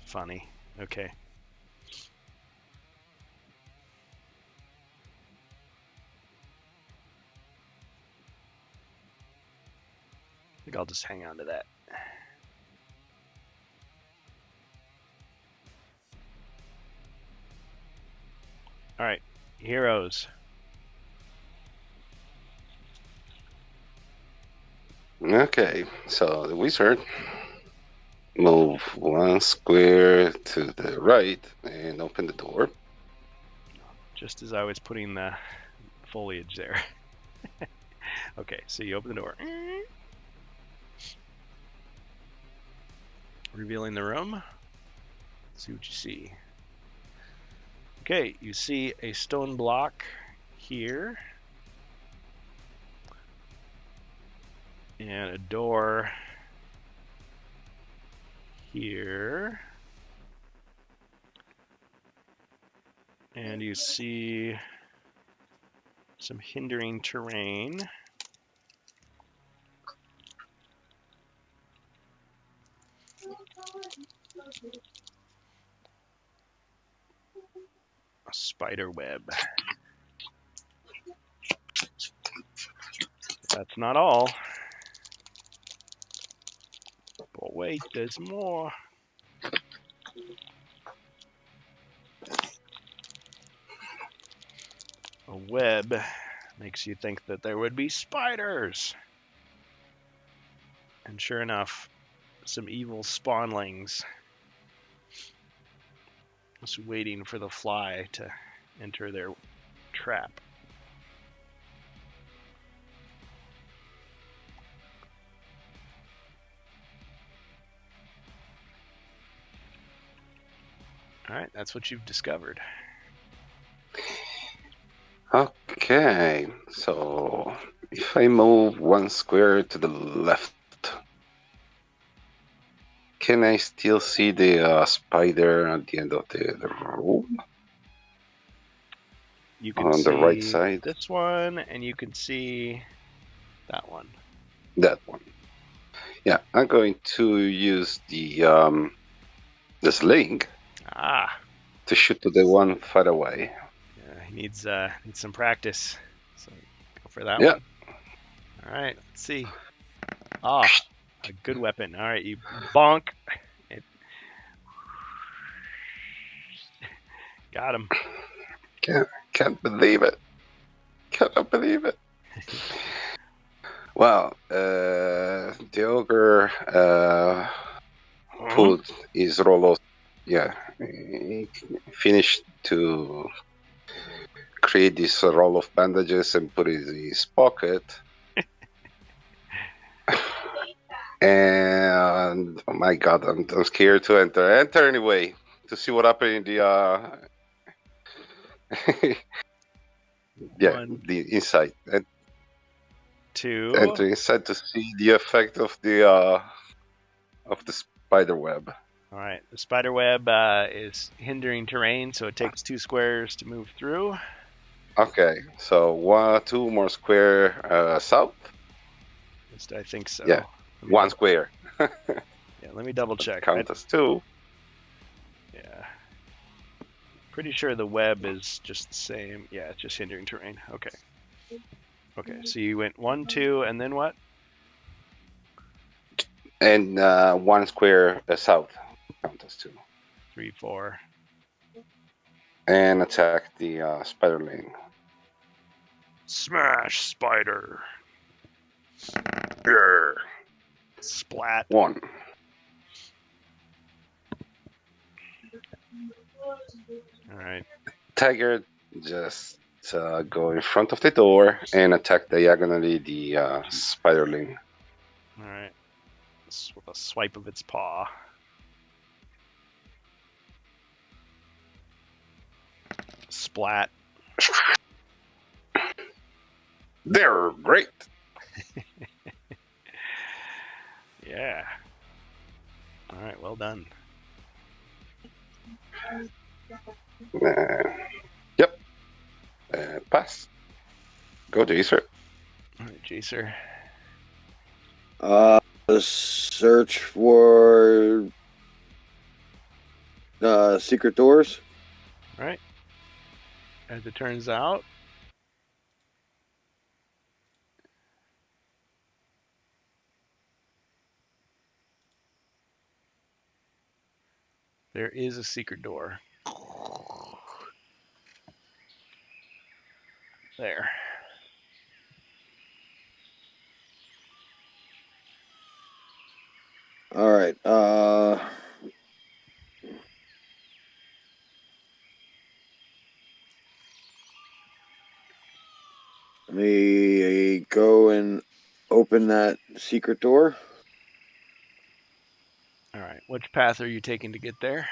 Funny. Okay. I think I'll just hang on to that. All right, heroes. Okay, so the wizard move 1 square to the right and open the door. Just as I was putting the foliage there. Okay, so you open the door. Revealing the room. Let's see what you see. Okay, you see a stone block here. And a door here. And you see some hindering terrain. A spider web. That's not all. But wait, there's more. A web makes you think that there would be spiders. And sure enough, some evil spawnlings just waiting for the fly to enter their trap. All right, that's what you've discovered. Okay, so if I move 1 square to the left, can I still see the spider at the end of the room? You can On see the right side? this one, and you can see that one. That one. Yeah, I'm going to use the sling Ah, to shoot to the one far away. he needs some practice. So go for that Yeah. one. All right, let's see. Ah, a good weapon. All right, you bonk. It... Got him. Can't believe it. Cannot believe it. Well, the ogre put his roll of, he finished to create this roll of bandages and put it in his pocket. And oh my god, I'm scared to enter. Enter anyway to see what happened in the One, the inside. two. Enter inside to see the effect of the spider web. All right, the spider web is hindering terrain, so it takes 2 squares to move through. Okay, so 2 more square south. At least I think so. Yeah, 1 square. Yeah, let me double check. Count as 2. Yeah. Pretty sure the web is just the same. Yeah, it's just hindering terrain. Okay. Okay, so you went 1, 2, and then what? And 1 square south. Count as 2. 3, 4. And attack the spiderling. Smash spider. Grr. Splat. 1. All right. Tiger just go in front of the door and attack diagonally the spiderling. All right. With a swipe of its paw. Splat. They're great. Yeah. All right, well done. Yep. Pass. Go, Jacer. All right, Jacer. Search for secret doors. All right. As it turns out, there is a secret door. There. All right. Let me go and open that secret door. All right. Which path are you taking to get there?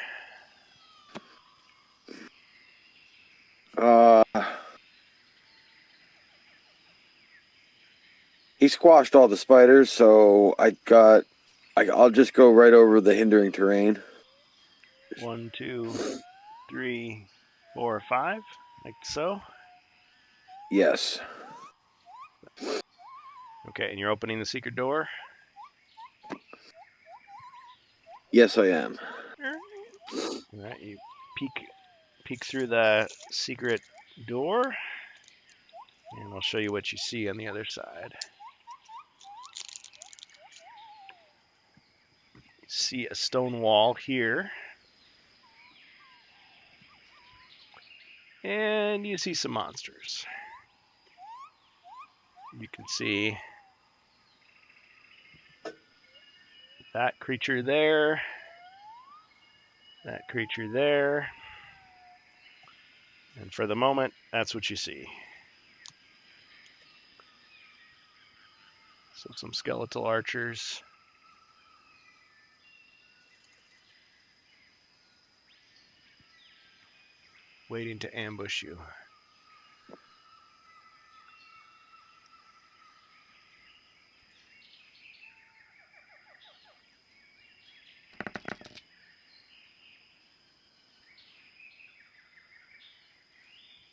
He squashed all the spiders, so I'll just go right over the hindering terrain. 1, 2, 3, 4, 5, like so. Yes. Okay, and you're opening the secret door. Yes, I am. All right, you peek through the secret door, and I'll show you what you see on the other side. See a stone wall here, and you see some monsters. You can see that creature there, that creature there, and for the moment, that's what you see. So some skeletal archers. Waiting to ambush you.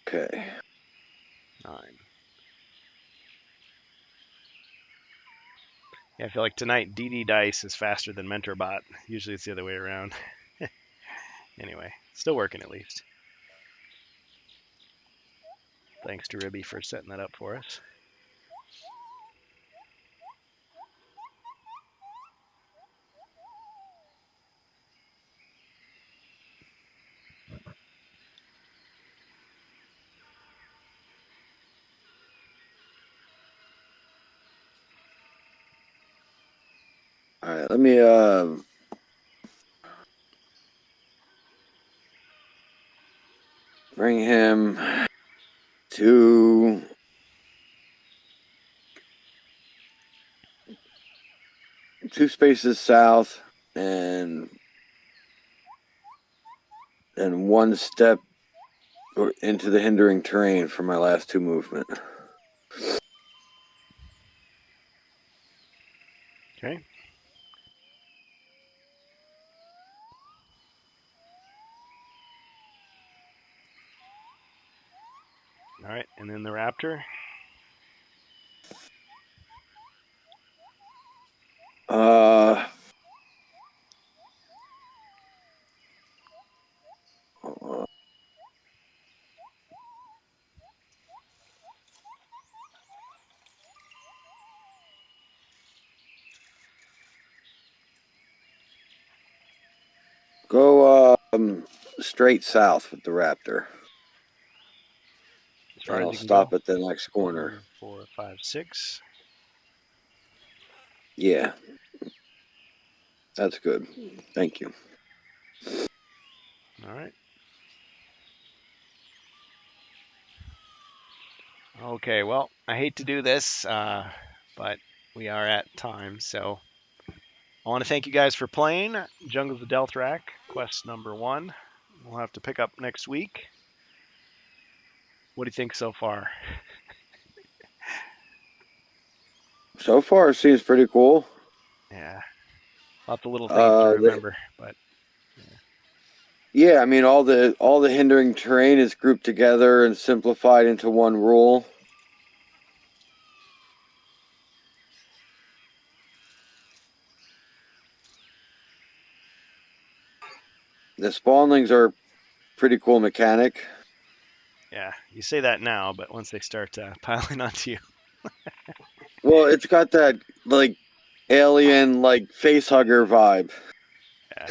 Okay. 9. Yeah, I feel like tonight DD Dice is faster than MentorBot. Usually it's the other way around. Anyway, still working at least. Thanks to Ribby for setting that up for us. All right. Let me bring him to two spaces south and one step into the hindering terrain for my last 2 movement. Okay. All right, and then the raptor. Uh, Go straight south with the raptor. As far And as I'll you can stop go. at the next corner. 3, 4, 5, 6. Yeah. That's good. Thank you. All right. Okay, well, I hate to do this, but we are at time, so I want to thank you guys for playing Jungles of Delthrak, quest number 1. We'll have to pick up next week. What do you think so far? So far, it seems pretty cool. Yeah, lots of little things to remember, but yeah, I mean all the hindering terrain is grouped together and simplified into one rule. The spawnlings are pretty cool mechanic. yeah, you say that now, but once they start piling onto you. Well, it's got that like alien like face hugger vibe. Yeah.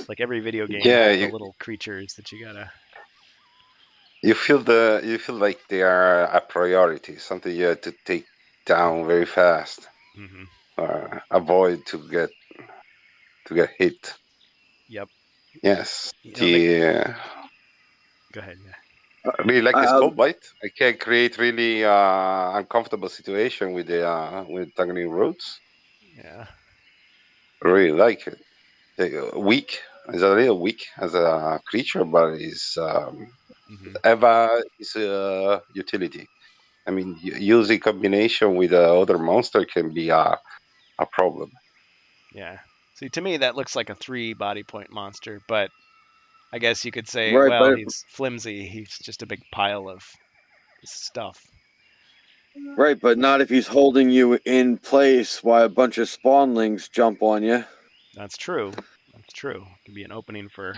Like every video game Yeah, has the little creatures that you gotta. You feel like they are a priority, something you have to take down very fast, Hmm. or avoid to get hit. Yep. Yes, You know, they. the Go ahead. Yeah. really like the I, skull bite. I can create really uncomfortable situation with targeting roads. Yeah. Really like it. Weak is a little weak as a creature, but is Hmm. Eva is a utility. I mean, using combination with other monster can be a problem. Yeah. See, to me, that looks like a 3 body point monster, but I guess you could say, right, well, but he's flimsy. He's just a big pile of stuff. right, but not if he's holding you in place while a bunch of spawnlings jump on you. That's true. That's true. It can be an opening for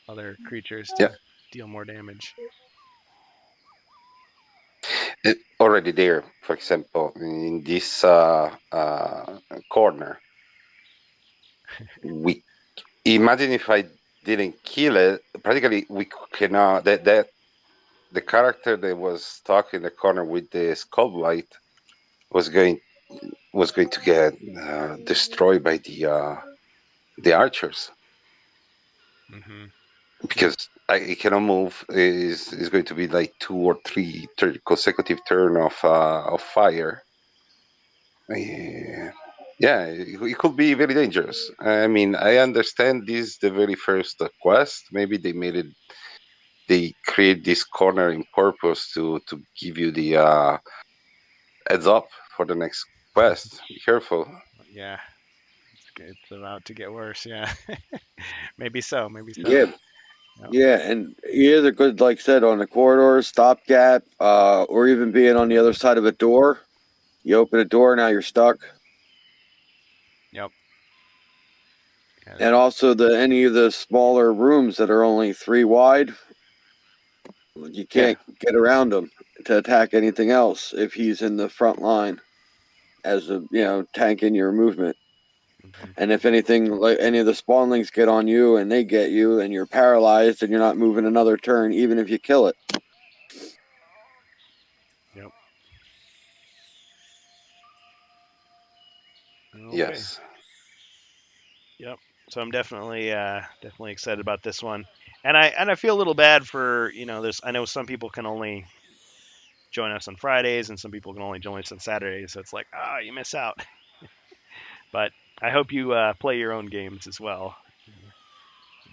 other creatures Yeah, to deal more damage. already there. For example, in this corner, we imagine if I didn't kill it. Practically, we cannot. That the character that was stuck in the corner with the skull bite was going to get destroyed by the archers Hmm. Yep. because it cannot move. Is going to be like two or three consecutive turn of fire. Uh, yeah, it could be very dangerous. I mean, I understand this the very first quest. Maybe they made it. They create this corner in purpose to give you the heads up for the next quest. Be careful. Yeah. It's about to get worse. Yeah. Maybe so. Maybe so. Yeah, Yep. yeah, and he is a good, like I said, on the corridor, stopgap, or even being on the other side of a door. You open a door, now you're stuck. Yep. Yeah, And also the any of the smaller rooms that are only 3 wide, you Yeah. can't get around him to attack anything else if he's in the front line as a tanking your movement. hmm And if anything like any of the spawnlings get on you and they get you and you're paralyzed and you're not moving another turn, even if you kill it. Yep. Okay. Yes. Yep. So I'm definitely excited about this one, and I feel a little bad for there's I know some people can only join us on Fridays and some people can only join us on Saturdays, so it's like you miss out. But I hope you play your own games as well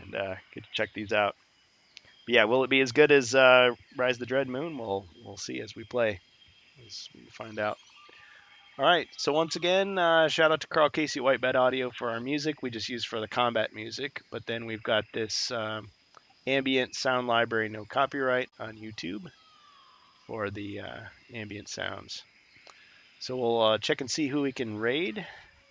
and get to check these out. But yeah, will it be as good as Rise of the Dread Moon? We'll see as we play, as we find out. All right. So once again, shout out to Carl Casey Whitebed Audio for our music. We just use for the combat music, but then we've got this ambient sound library, no copyright, on YouTube for the ambient sounds. So we'll check and see who we can raid.